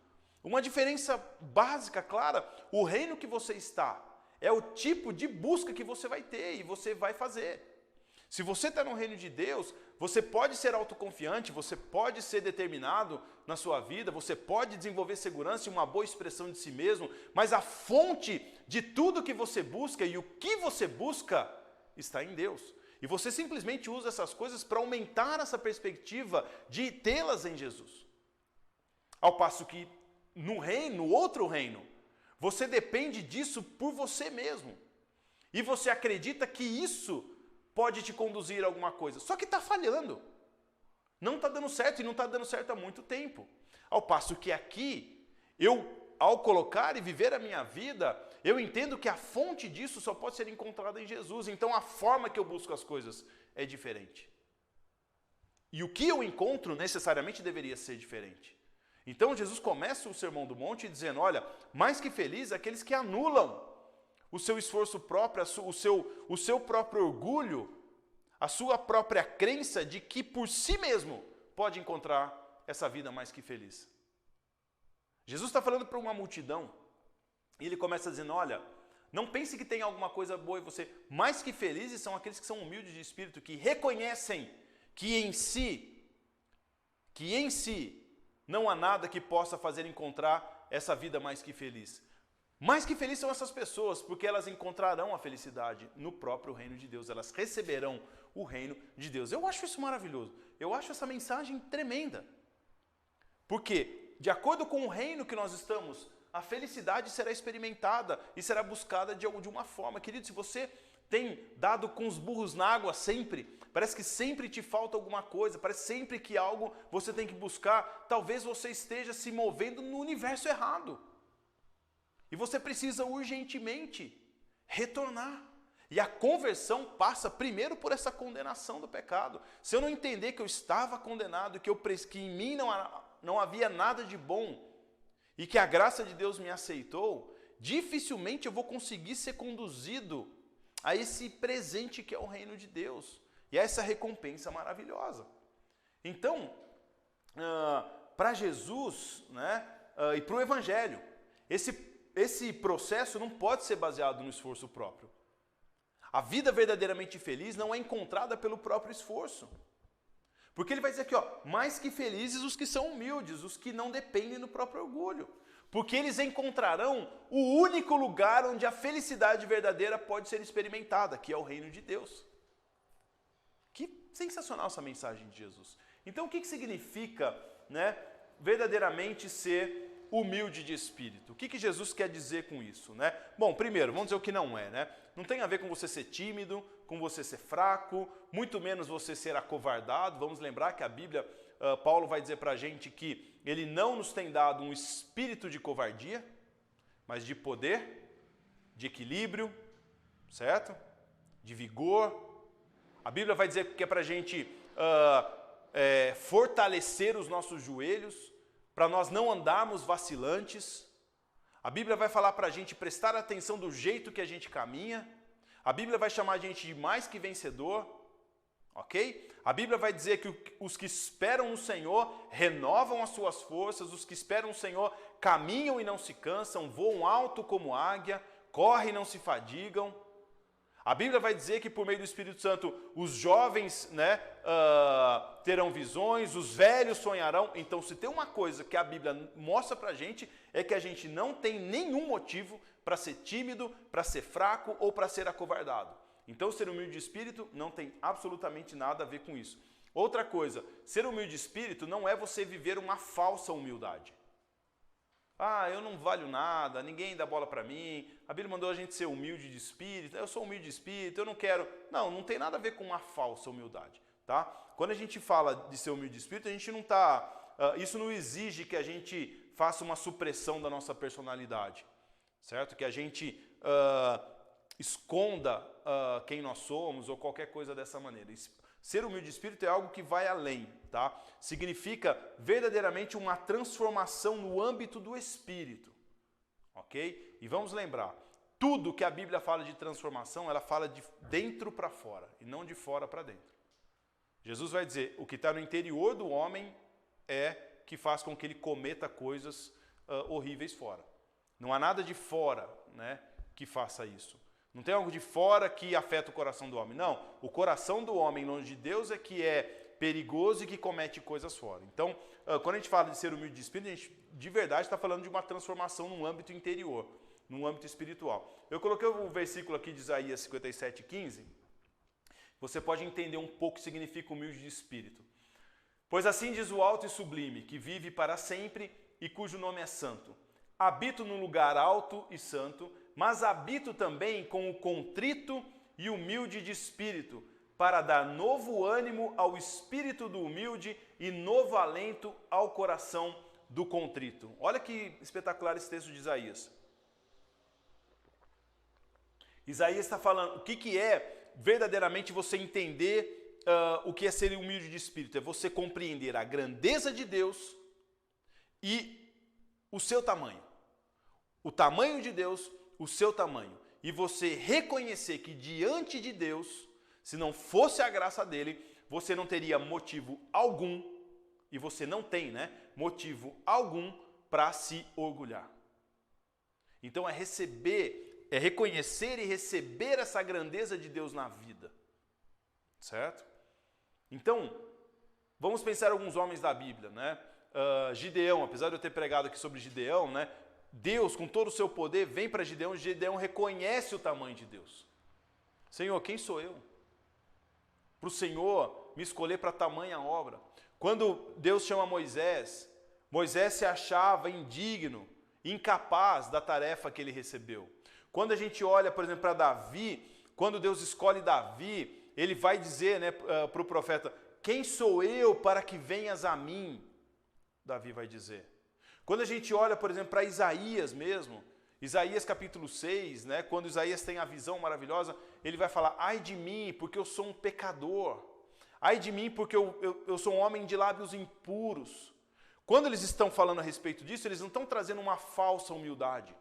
Uma diferença básica, clara, o reino que você está é o tipo de busca que você vai ter e você vai fazer. Se você está no reino de Deus, você pode ser autoconfiante, você pode ser determinado na sua vida, você pode desenvolver segurança e uma boa expressão de si mesmo, mas a fonte de tudo que você busca e o que você busca está em Deus. E você simplesmente usa essas coisas para aumentar essa perspectiva de tê-las em Jesus. Ao passo que no outro reino, você depende disso por você mesmo. E você acredita que isso pode te conduzir a alguma coisa. Só que está falhando. Não está dando certo e não está dando certo há muito tempo. Ao passo que aqui, ao colocar e viver a minha vida, eu entendo que a fonte disso só pode ser encontrada em Jesus. Então a forma que eu busco as coisas é diferente. E o que eu encontro necessariamente deveria ser diferente. Então Jesus começa o Sermão do Monte dizendo, olha, mais que felizes aqueles que anulam o seu esforço próprio, o seu próprio orgulho, a sua própria crença de que por si mesmo pode encontrar essa vida mais que feliz. Jesus está falando para uma multidão e ele começa dizendo, olha, não pense que tem alguma coisa boa em você. Mais que felizes são aqueles que são humildes de espírito, que reconhecem que em si não há nada que possa fazer encontrar essa vida mais que feliz. Mais que felizes são essas pessoas, porque elas encontrarão a felicidade no próprio reino de Deus. Elas receberão o reino de Deus. Eu acho isso maravilhoso. Eu acho essa mensagem tremenda. Porque, de acordo com o reino que nós estamos, a felicidade será experimentada e será buscada de uma forma. Querido, se você tem dado com os burros na água sempre, parece que sempre te falta alguma coisa, parece sempre que algo você tem que buscar, talvez você esteja se movendo no universo errado. E você precisa urgentemente retornar. E a conversão passa primeiro por essa condenação do pecado. Se eu não entender que eu estava condenado, que em mim não havia nada de bom, e que a graça de Deus me aceitou, dificilmente eu vou conseguir ser conduzido a esse presente que é o reino de Deus. E a essa recompensa maravilhosa. Então, para Jesus, né, e para o Evangelho, esse processo não pode ser baseado no esforço próprio. A vida verdadeiramente feliz não é encontrada pelo próprio esforço. Porque ele vai dizer aqui, mais que felizes os que são humildes, os que não dependem do próprio orgulho. Porque eles encontrarão o único lugar onde a felicidade verdadeira pode ser experimentada, que é o reino de Deus. Que sensacional essa mensagem de Jesus. Então o que significa, né, verdadeiramente ser humilde de espírito? O que Jesus quer dizer com isso, né? Bom, primeiro, vamos dizer o que não é, né? Não tem a ver com você ser tímido, com você ser fraco, muito menos você ser acovardado. Vamos lembrar que a Bíblia, Paulo vai dizer pra gente que ele não nos tem dado um espírito de covardia, mas de poder, de equilíbrio, certo? De vigor. A Bíblia vai dizer que é pra gente fortalecer os nossos joelhos, para nós não andarmos vacilantes. A Bíblia vai falar para a gente prestar atenção do jeito que a gente caminha. A Bíblia vai chamar a gente de mais que vencedor, ok? A Bíblia vai dizer que os que esperam no Senhor renovam as suas forças, os que esperam no Senhor caminham e não se cansam, voam alto como águia, correm e não se fadigam. A Bíblia vai dizer que por meio do Espírito Santo os jovens, né, terão visões, os velhos sonharão. Então, se tem uma coisa que a Bíblia mostra pra gente, é que a gente não tem nenhum motivo para ser tímido, para ser fraco ou para ser acovardado. Então, ser humilde de espírito não tem absolutamente nada a ver com isso. Outra coisa, ser humilde de espírito não é você viver uma falsa humildade. Eu não valho nada, ninguém dá bola para mim, a Bíblia mandou a gente ser humilde de espírito, eu sou humilde de espírito, eu não quero... Não tem nada a ver com uma falsa humildade, tá? Quando a gente fala de ser humilde de espírito, a gente não está... isso não exige que a gente faça uma supressão da nossa personalidade, certo? Que a gente esconda quem nós somos ou qualquer coisa dessa maneira. Ser humilde de espírito é algo que vai além, tá? Significa verdadeiramente uma transformação no âmbito do espírito, ok? E vamos lembrar, tudo que a Bíblia fala de transformação, ela fala de dentro para fora e não de fora para dentro. Jesus vai dizer, o que está no interior do homem é que faz com que ele cometa coisas horríveis fora. Não há nada de fora, né, que faça isso. Não tem algo de fora que afeta o coração do homem. Não, o coração do homem longe de Deus é que é perigoso e que comete coisas fora. Então, quando a gente fala de ser humilde de espírito, a gente de verdade está falando de uma transformação num âmbito interior, num âmbito espiritual. Eu coloquei o versículo aqui de Isaías 57:15. Você pode entender um pouco o que significa humilde de espírito. Pois assim diz o alto e sublime, que vive para sempre e cujo nome é santo. Habito num lugar alto e santo, mas habito também com o contrito e humilde de espírito, para dar novo ânimo ao espírito do humilde e novo alento ao coração do contrito. Olha que espetacular esse texto de Isaías. Isaías está falando o que é verdadeiramente você entender o que é ser humilde de espírito. É você compreender a grandeza de Deus e o seu tamanho. O tamanho de Deus, o seu tamanho. E você reconhecer que diante de Deus, se não fosse a graça dele, você não teria motivo algum, e você não tem, né, motivo algum para se orgulhar. Então é receber, é reconhecer e receber essa grandeza de Deus na vida. Certo? Então, vamos pensar em alguns homens da Bíblia, né? Gideão, apesar de eu ter pregado aqui sobre Gideão, né? Deus, com todo o seu poder, vem para Gideão, Gideão reconhece o tamanho de Deus. Senhor, quem sou eu? Para o Senhor me escolher para tamanha obra. Quando Deus chama Moisés, Moisés se achava indigno, incapaz da tarefa que ele recebeu. Quando a gente olha, por exemplo, para Davi, quando Deus escolhe Davi, ele vai dizer, né, para o profeta, quem sou eu para que venhas a mim? Davi vai dizer. Quando a gente olha, por exemplo, para Isaías mesmo, Isaías capítulo 6, né, quando Isaías tem a visão maravilhosa, ele vai falar, ai de mim, porque eu sou um pecador. Ai de mim, porque eu sou um homem de lábios impuros. Quando eles estão falando a respeito disso, eles não estão trazendo uma falsa humildade.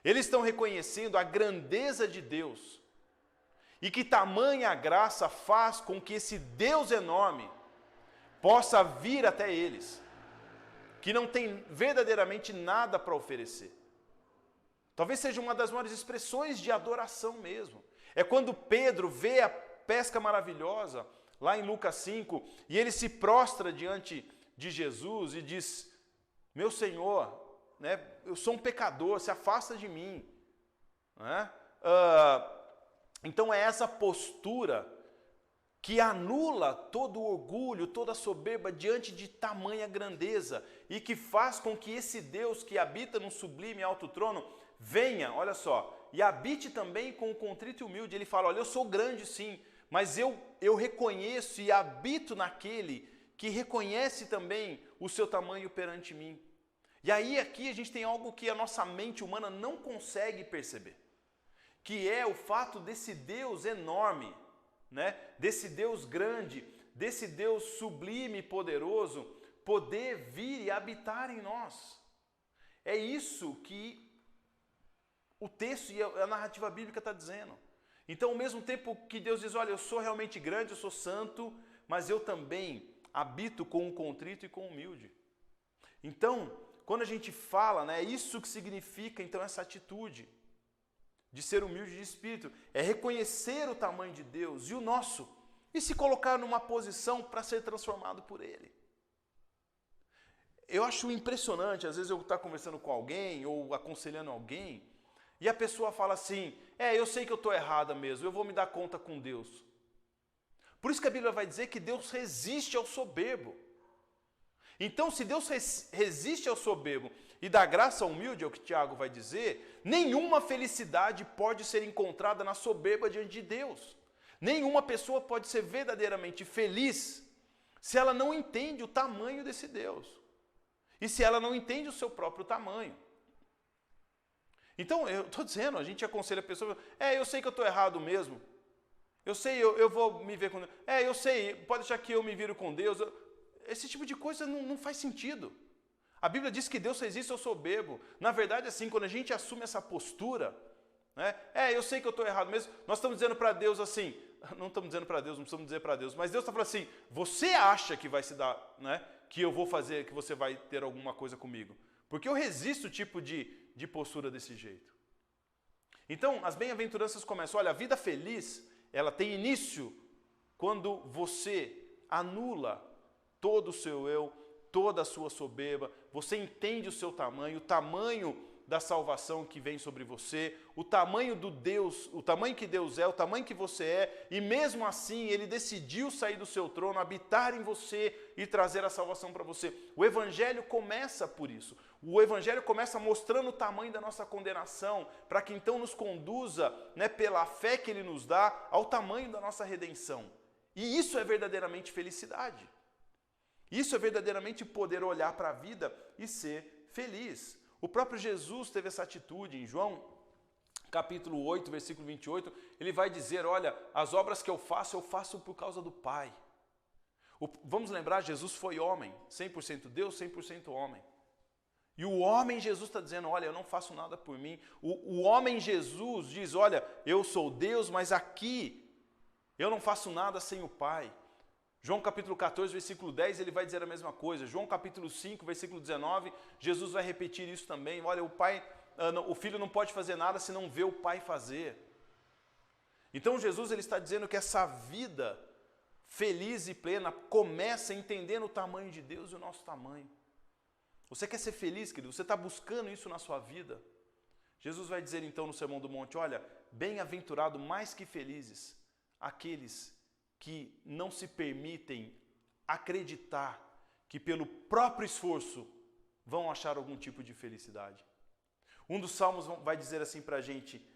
Eles estão reconhecendo a grandeza de Deus. E que tamanha graça faz com que esse Deus enorme possa vir até eles. Que não tem verdadeiramente nada para oferecer. Talvez seja uma das maiores expressões de adoração mesmo. É quando Pedro vê a pesca maravilhosa, lá em Lucas 5, e ele se prostra diante de Jesus e diz, meu Senhor, né, eu sou um pecador, se afasta de mim. Né? Então é essa postura que anula todo o orgulho, toda a soberba diante de tamanha grandeza e que faz com que esse Deus que habita num sublime e alto trono venha, olha só, e habite também com o contrito e humilde. Ele fala, olha, eu sou grande sim, mas eu reconheço e habito naquele que reconhece também o seu tamanho perante mim. E aí aqui a gente tem algo que a nossa mente humana não consegue perceber, que é o fato desse Deus enorme, né? Desse Deus grande, desse Deus sublime e poderoso, poder vir e habitar em nós. É isso que o texto e a narrativa bíblica está dizendo. Então, ao mesmo tempo que Deus diz, olha, eu sou realmente grande, eu sou santo, mas eu também habito com o contrito e com o humilde. Então, quando a gente fala, né, é isso que significa, então, essa atitude de ser humilde de espírito, é reconhecer o tamanho de Deus e o nosso, e se colocar numa posição para ser transformado por Ele. Eu acho impressionante, às vezes eu estou conversando com alguém, ou aconselhando alguém, e a pessoa fala assim, eu sei que eu estou errada mesmo, eu vou me dar conta com Deus. Por isso que a Bíblia vai dizer que Deus resiste ao soberbo. Então, se Deus resiste ao soberbo e dá graça ao humilde, é o que Tiago vai dizer, nenhuma felicidade pode ser encontrada na soberba diante de Deus. Nenhuma pessoa pode ser verdadeiramente feliz se ela não entende o tamanho desse Deus. E se ela não entende o seu próprio tamanho. Então, eu estou dizendo, a gente aconselha a pessoa, eu sei que eu estou errado mesmo. Eu sei, eu vou me ver com Deus. Eu sei, pode deixar que eu me viro com Deus. Esse tipo de coisa não faz sentido. A Bíblia diz que Deus resiste ao soberbo. Na verdade, assim, quando a gente assume essa postura, né, eu sei que eu estou errado mesmo, nós estamos dizendo para Deus assim, não estamos dizendo para Deus, não precisamos dizer para Deus, mas Deus está falando assim, você acha que vai se dar, né, que eu vou fazer, que você vai ter alguma coisa comigo? Porque eu resisto o tipo de postura desse jeito. Então, as bem-aventuranças começam. Olha, a vida feliz, ela tem início quando você anula todo o seu eu, toda a sua soberba, você entende o seu tamanho, o tamanho da salvação que vem sobre você, o tamanho do Deus, o tamanho que Deus é, o tamanho que você é, e mesmo assim Ele decidiu sair do seu trono, habitar em você e trazer a salvação para você. O Evangelho começa por isso. O Evangelho começa mostrando o tamanho da nossa condenação, para que então nos conduza, né, pela fé que Ele nos dá, ao tamanho da nossa redenção. E isso é verdadeiramente felicidade. Isso é verdadeiramente poder olhar para a vida e ser feliz. O próprio Jesus teve essa atitude. Em João, capítulo 8, versículo 28, ele vai dizer, olha, as obras que eu faço por causa do Pai. Vamos lembrar, Jesus foi homem, 100% Deus, 100% homem. E o homem Jesus está dizendo, olha, eu não faço nada por mim. O homem Jesus diz, olha, eu sou Deus, mas aqui eu não faço nada sem o Pai. João capítulo 14, versículo 10, ele vai dizer a mesma coisa. João capítulo 5, versículo 19, Jesus vai repetir isso também. Olha, o filho não pode fazer nada se não vê o Pai fazer. Então Jesus ele está dizendo que essa vida feliz e plena começa entendendo o tamanho de Deus e o nosso tamanho. Você quer ser feliz, querido? Você está buscando isso na sua vida? Jesus vai dizer então no Sermão do Monte, olha, bem-aventurado, mais que felizes, aqueles que não se permitem acreditar que pelo próprio esforço vão achar algum tipo de felicidade. Um dos salmos vai dizer assim para a gente,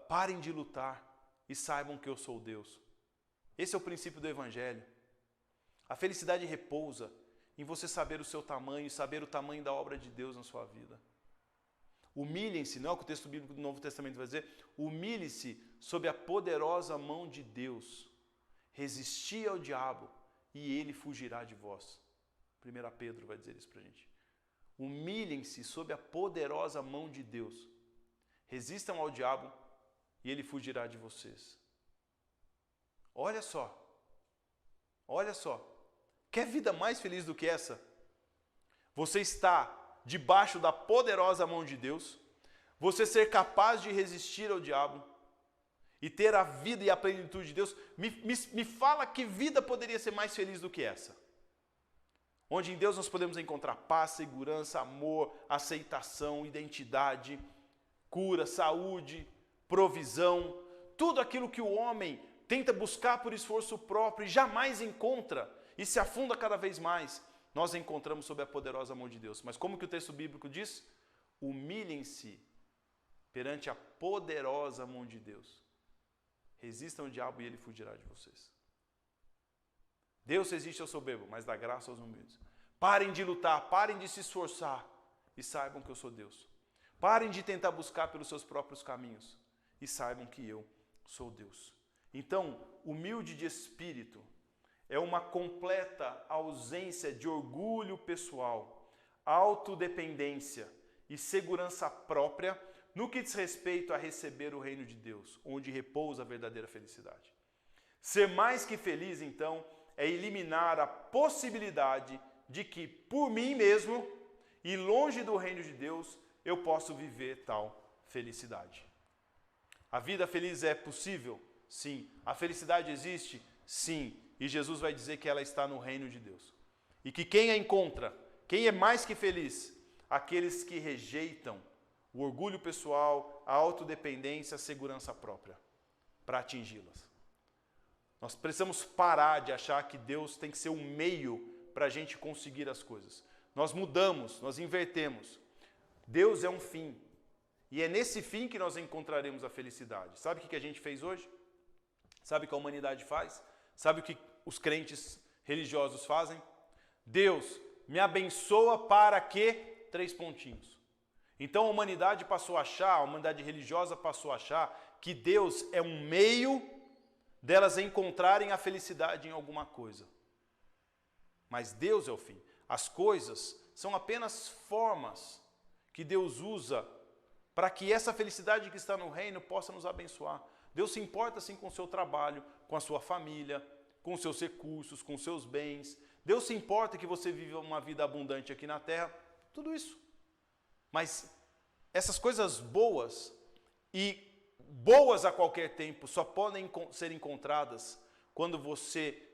parem de lutar e saibam que eu sou Deus. Esse é o princípio do Evangelho. A felicidade repousa em você saber o seu tamanho e saber o tamanho da obra de Deus na sua vida. Humilhem-se, não é o que o texto bíblico do Novo Testamento vai dizer, humilhe-se sob a poderosa mão de Deus. Resisti ao diabo e ele fugirá de vós. 1 Pedro vai dizer isso para a gente. Humilhem-se sob a poderosa mão de Deus. Resistam ao diabo e ele fugirá de vocês. Olha só. Olha só. Quer vida mais feliz do que essa? Você está debaixo da poderosa mão de Deus. Você ser capaz de resistir ao diabo. E ter a vida e a plenitude de Deus, me fala que vida poderia ser mais feliz do que essa. Onde em Deus nós podemos encontrar paz, segurança, amor, aceitação, identidade, cura, saúde, provisão. Tudo aquilo que o homem tenta buscar por esforço próprio e jamais encontra e se afunda cada vez mais, nós encontramos sob a poderosa mão de Deus. Mas como que o texto bíblico diz? Humilhem-se perante a poderosa mão de Deus. Resistam ao diabo e ele fugirá de vocês. Deus resiste ao soberbo, mas dá graça aos humildes. Parem de lutar, parem de se esforçar e saibam que eu sou Deus. Parem de tentar buscar pelos seus próprios caminhos e saibam que eu sou Deus. Então, humilde de espírito é uma completa ausência de orgulho pessoal, autodependência e segurança própria no que diz respeito a receber o reino de Deus, onde repousa a verdadeira felicidade. Ser mais que feliz, então, é eliminar a possibilidade de que, por mim mesmo e longe do reino de Deus, eu posso viver tal felicidade. A vida feliz é possível? Sim. A felicidade existe? Sim. E Jesus vai dizer que ela está no reino de Deus. E que quem a encontra, quem é mais que feliz? Aqueles que rejeitam o orgulho pessoal, a autodependência, a segurança própria, para atingi-las. Nós precisamos parar de achar que Deus tem que ser um meio para a gente conseguir as coisas. Nós mudamos, nós invertemos. Deus é um fim. E é nesse fim que nós encontraremos a felicidade. Sabe o que a gente fez hoje? Sabe o que a humanidade faz? Sabe o que os crentes religiosos fazem? Deus me abençoa para quê? 3 pontinhos. Então a humanidade passou a achar, a humanidade religiosa passou a achar que Deus é um meio delas encontrarem a felicidade em alguma coisa. Mas Deus é o fim. As coisas são apenas formas que Deus usa para que essa felicidade que está no reino possa nos abençoar. Deus se importa sim com o seu trabalho, com a sua família, com os seus recursos, com os seus bens. Deus se importa que você viva uma vida abundante aqui na terra. Tudo isso. Mas essas coisas boas e boas a qualquer tempo só podem ser encontradas quando você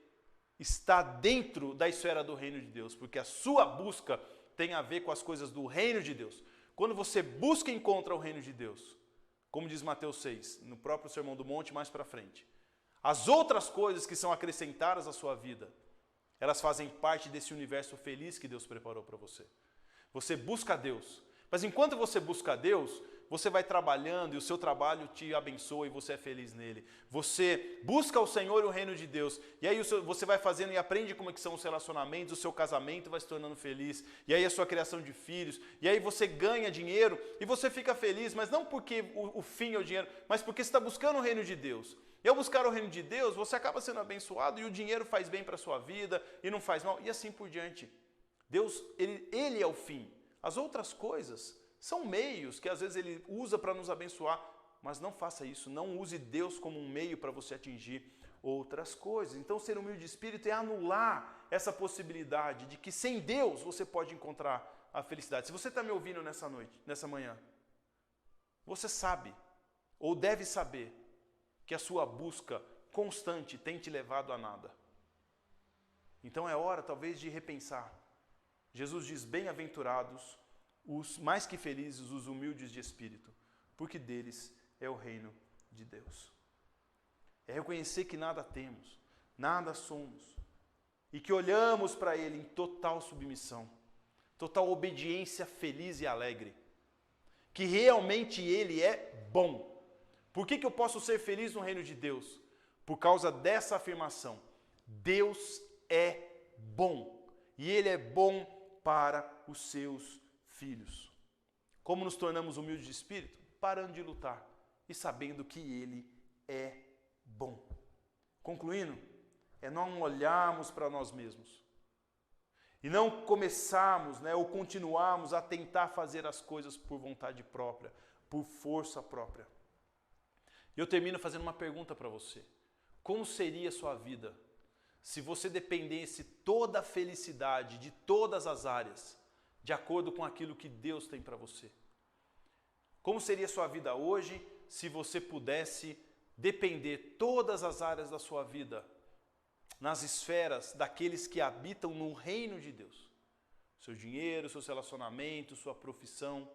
está dentro da esfera do reino de Deus, porque a sua busca tem a ver com as coisas do reino de Deus. Quando você busca e encontra o reino de Deus, como diz Mateus 6, no próprio Sermão do Monte, mais para frente, as outras coisas que são acrescentadas à sua vida, elas fazem parte desse universo feliz que Deus preparou para você. Você busca a Deus, mas enquanto você busca a Deus, você vai trabalhando e o seu trabalho te abençoa e você é feliz nele. Você busca o Senhor e o reino de Deus, e aí você vai fazendo e aprende como é que são os relacionamentos, o seu casamento vai se tornando feliz, e aí a sua criação de filhos, e aí você ganha dinheiro e você fica feliz, mas não porque o fim é o dinheiro, mas porque você está buscando o reino de Deus. E ao buscar o reino de Deus, você acaba sendo abençoado e o dinheiro faz bem para a sua vida e não faz mal, e assim por diante. Deus, ele é o fim. As outras coisas são meios que às vezes Ele usa para nos abençoar, mas não faça isso, não use Deus como um meio para você atingir outras coisas. Então ser humilde de espírito é anular essa possibilidade de que sem Deus você pode encontrar a felicidade. Se você está me ouvindo nessa noite, nessa manhã, você sabe, ou deve saber, que a sua busca constante tem te levado a nada. Então é hora talvez de repensar. Jesus diz, bem-aventurados os mais que felizes, os humildes de espírito, porque deles é o reino de Deus. É reconhecer que nada temos, nada somos, e que olhamos para Ele em total submissão, total obediência feliz e alegre, que realmente Ele é bom. Por que eu posso ser feliz no reino de Deus? Por causa dessa afirmação, Deus é bom, e Ele é bom para os seus filhos. Como nos tornamos humildes de espírito? Parando de lutar e sabendo que Ele é bom. Concluindo, é não olharmos para nós mesmos e não começarmos, ou continuarmos a tentar fazer as coisas por vontade própria, por força própria. E eu termino fazendo uma pergunta para você. Como seria a sua vida se você dependesse toda a felicidade de todas as áreas de acordo com aquilo que Deus tem para você? Como seria a sua vida hoje se você pudesse depender todas as áreas da sua vida nas esferas daqueles que habitam no reino de Deus? Seu dinheiro, seus relacionamentos, sua profissão,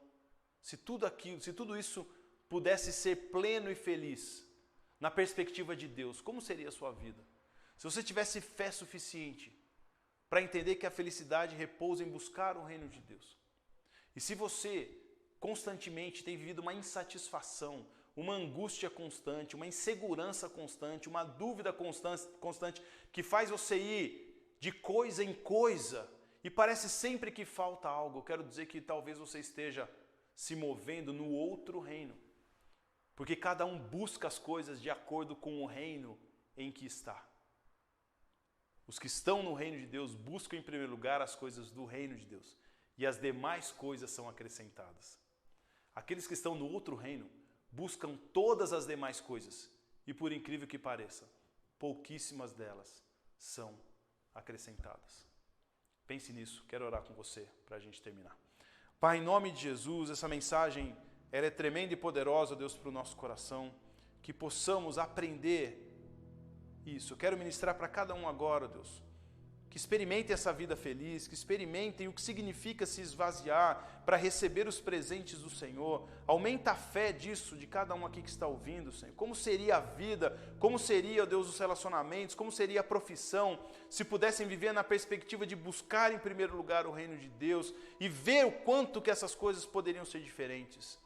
se tudo isso pudesse ser pleno e feliz na perspectiva de Deus, como seria a sua vida? Se você tivesse fé suficiente para entender que a felicidade repousa em buscar o reino de Deus. E se você constantemente tem vivido uma insatisfação, uma angústia constante, uma insegurança constante, uma dúvida constante que faz você ir de coisa em coisa e parece sempre que falta algo, eu quero dizer que talvez você esteja se movendo no outro reino. Porque cada um busca as coisas de acordo com o reino em que está. Os que estão no reino de Deus buscam em primeiro lugar as coisas do reino de Deus. E as demais coisas são acrescentadas. Aqueles que estão no outro reino buscam todas as demais coisas. E por incrível que pareça, pouquíssimas delas são acrescentadas. Pense nisso, quero orar com você para a gente terminar. Pai, em nome de Jesus, essa mensagem ela é tremenda e poderosa, Deus, para o nosso coração. Que possamos aprender isso. Eu quero ministrar para cada um agora, Deus, que experimentem essa vida feliz, que experimentem o que significa se esvaziar para receber os presentes do Senhor. Aumenta a fé disso, de cada um aqui que está ouvindo, Senhor. Como seria a vida, como seria, Deus, os relacionamentos, como seria a profissão, se pudessem viver na perspectiva de buscar em primeiro lugar o reino de Deus e ver o quanto que essas coisas poderiam ser diferentes.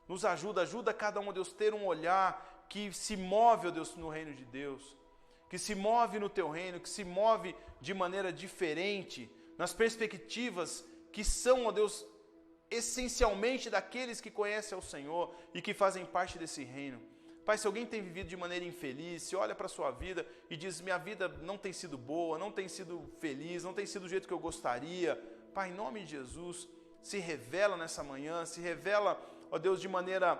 Nos ajuda cada um, Deus, ter um olhar que se move, ó Deus, no reino de Deus, que se move no teu reino, que se move de maneira diferente, nas perspectivas que são, ó Deus, essencialmente daqueles que conhecem ao Senhor e que fazem parte desse reino. Pai, se alguém tem vivido de maneira infeliz, se olha para a sua vida e diz, minha vida não tem sido boa, não tem sido feliz, não tem sido do jeito que eu gostaria, Pai, em nome de Jesus, se revela nessa manhã, se revela, ó Deus, de maneira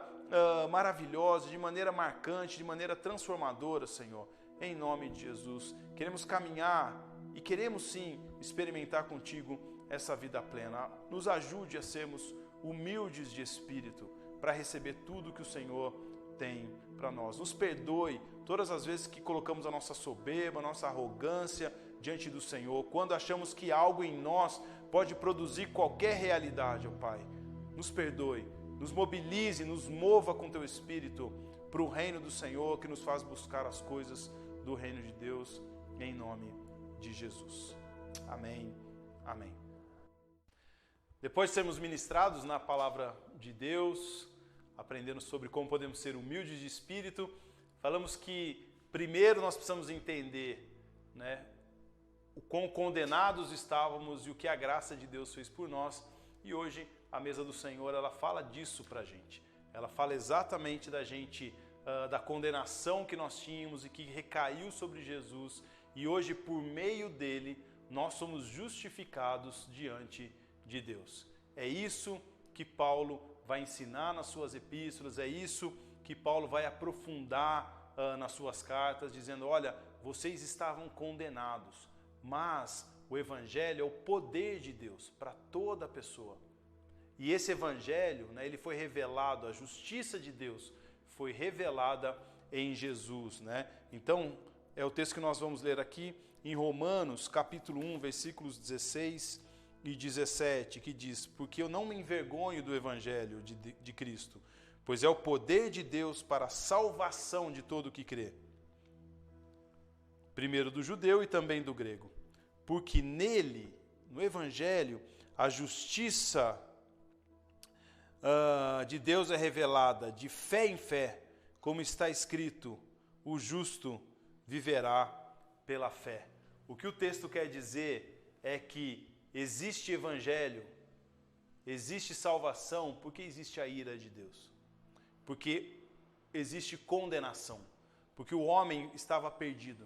maravilhosa, de maneira marcante, de maneira transformadora, Senhor. Em nome de Jesus, queremos caminhar e queremos sim experimentar contigo essa vida plena. Nos ajude a sermos humildes de espírito, para receber tudo que o Senhor tem para nós. Nos perdoe todas as vezes que colocamos a nossa soberba, a nossa arrogância diante do Senhor, quando achamos que algo em nós pode produzir qualquer realidade, ó Pai. Nos perdoe, nos mobilize, nos mova com Teu Espírito para o reino do Senhor, que nos faz buscar as coisas do reino de Deus, em nome de Jesus. Amém, amém. Depois de sermos ministrados na palavra de Deus, aprendendo sobre como podemos ser humildes de espírito, falamos que primeiro nós precisamos entender, né, o quão condenados estávamos e o que a graça de Deus fez por nós. E hoje a mesa do Senhor, ela fala disso pra gente. Ela fala exatamente da gente, da condenação que nós tínhamos e que recaiu sobre Jesus. E hoje, por meio dele, nós somos justificados diante de Deus. É isso que Paulo vai ensinar nas suas epístolas, é isso que Paulo vai aprofundar nas suas cartas, dizendo, olha, vocês estavam condenados, mas o Evangelho é o poder de Deus para toda pessoa. E esse Evangelho, né, ele foi revelado, a justiça de Deus foi revelada em Jesus. Né? Então, é o texto que nós vamos ler aqui em Romanos, capítulo 1, versículos 16 e 17, que diz, porque eu não me envergonho do Evangelho de Cristo, pois é o poder de Deus para a salvação de todo o que crê. Primeiro do judeu e também do grego. Porque nele, no Evangelho, a justiça de Deus é revelada de fé em fé, como está escrito, o justo viverá pela fé. O que o texto quer dizer é que existe Evangelho, existe salvação, porque existe a ira de Deus. Porque existe condenação, porque o homem estava perdido.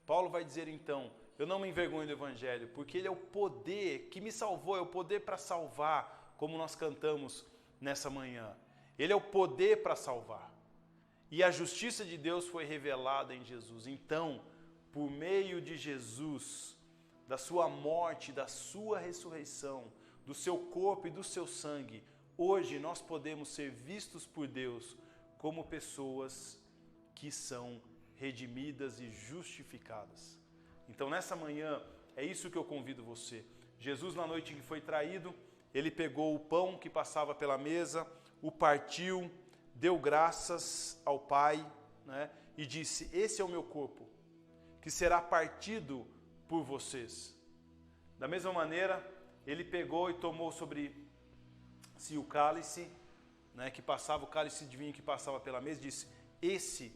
Paulo vai dizer então, eu não me envergonho do Evangelho, porque ele é o poder que me salvou, é o poder para salvar, como nós cantamos nessa manhã. Ele é o poder para salvar. E a justiça de Deus foi revelada em Jesus. Então, por meio de Jesus, da sua morte, da sua ressurreição, do seu corpo e do seu sangue, hoje nós podemos ser vistos por Deus como pessoas que são redimidas e justificadas. Então, nessa manhã, é isso que eu convido você. Jesus, na noite em que foi traído, ele pegou o pão que passava pela mesa, o partiu, deu graças ao Pai, né, e disse, esse é o meu corpo, que será partido por vocês. Da mesma maneira, ele pegou e tomou sobre si o cálice, né, que passava, o cálice de vinho que passava pela mesa, e disse, esse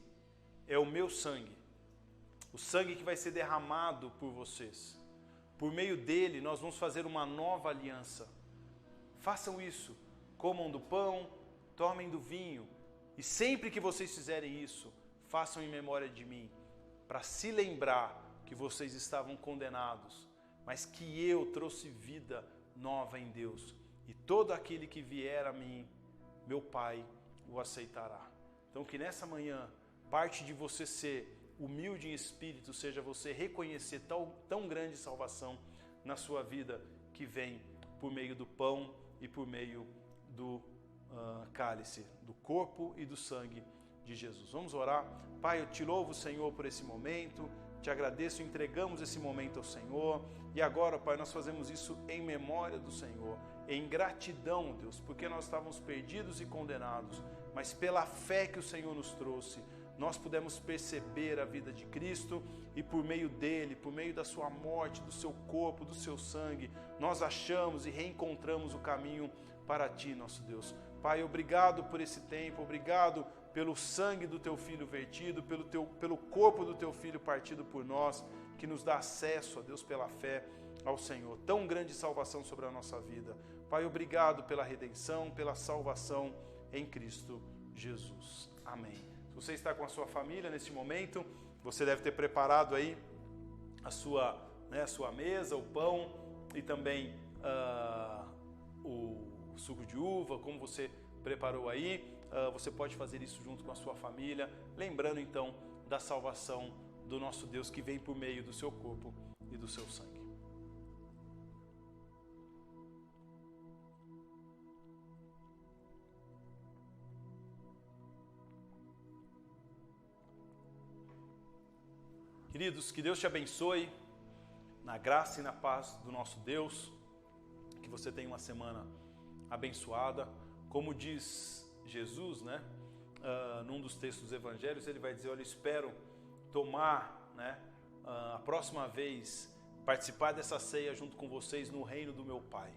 é o meu sangue, o sangue que vai ser derramado por vocês. Por meio dele, nós vamos fazer uma nova aliança. Façam isso, comam do pão, tomem do vinho, e sempre que vocês fizerem isso, façam em memória de mim, para se lembrar que vocês estavam condenados, mas que eu trouxe vida nova em Deus, e todo aquele que vier a mim, meu Pai o aceitará. Então que nessa manhã, parte de você ser humilde em espírito, seja você reconhecer tão grande salvação na sua vida, que vem por meio do pão e por meio do cálice, do corpo e do sangue de Jesus. Vamos orar. Pai, eu te louvo, Senhor, por esse momento, te agradeço, entregamos esse momento ao Senhor, e agora, Pai, nós fazemos isso em memória do Senhor, em gratidão, Deus, porque nós estávamos perdidos e condenados, mas pela fé que o Senhor nos trouxe, nós pudemos perceber a vida de Cristo, e por meio dele, por meio da sua morte, do seu corpo, do seu sangue, nós achamos e reencontramos o caminho para ti, nosso Deus. Pai, obrigado por esse tempo, obrigado pelo sangue do teu Filho vertido, pelo corpo do teu Filho partido por nós, que nos dá acesso, a Deus, pela fé ao Senhor. Tão grande salvação sobre a nossa vida. Pai, obrigado pela redenção, pela salvação em Cristo Jesus. Amém. Se você está com a sua família neste momento, você deve ter preparado aí a sua mesa, o pão e também o suco de uva, como você preparou aí. Você pode fazer isso junto com a sua família, lembrando então da salvação do nosso Deus que vem por meio do seu corpo e do seu sangue. Queridos, que Deus te abençoe na graça e na paz do nosso Deus, que você tenha uma semana abençoada. Como diz Jesus, né, num dos textos dos evangelhos, ele vai dizer: olha, espero tomar, né, a próxima vez, participar dessa ceia junto com vocês no reino do meu Pai.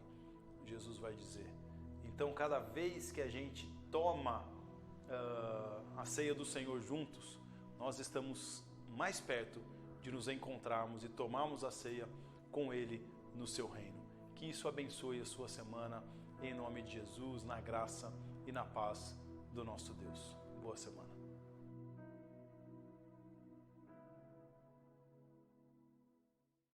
Jesus vai dizer. Então, cada vez que a gente toma a ceia do Senhor juntos, nós estamos mais perto de nos encontrarmos e tomarmos a ceia com Ele no seu reino. Que isso abençoe a sua semana, em nome de Jesus, na graça e na paz do nosso Deus. Boa semana.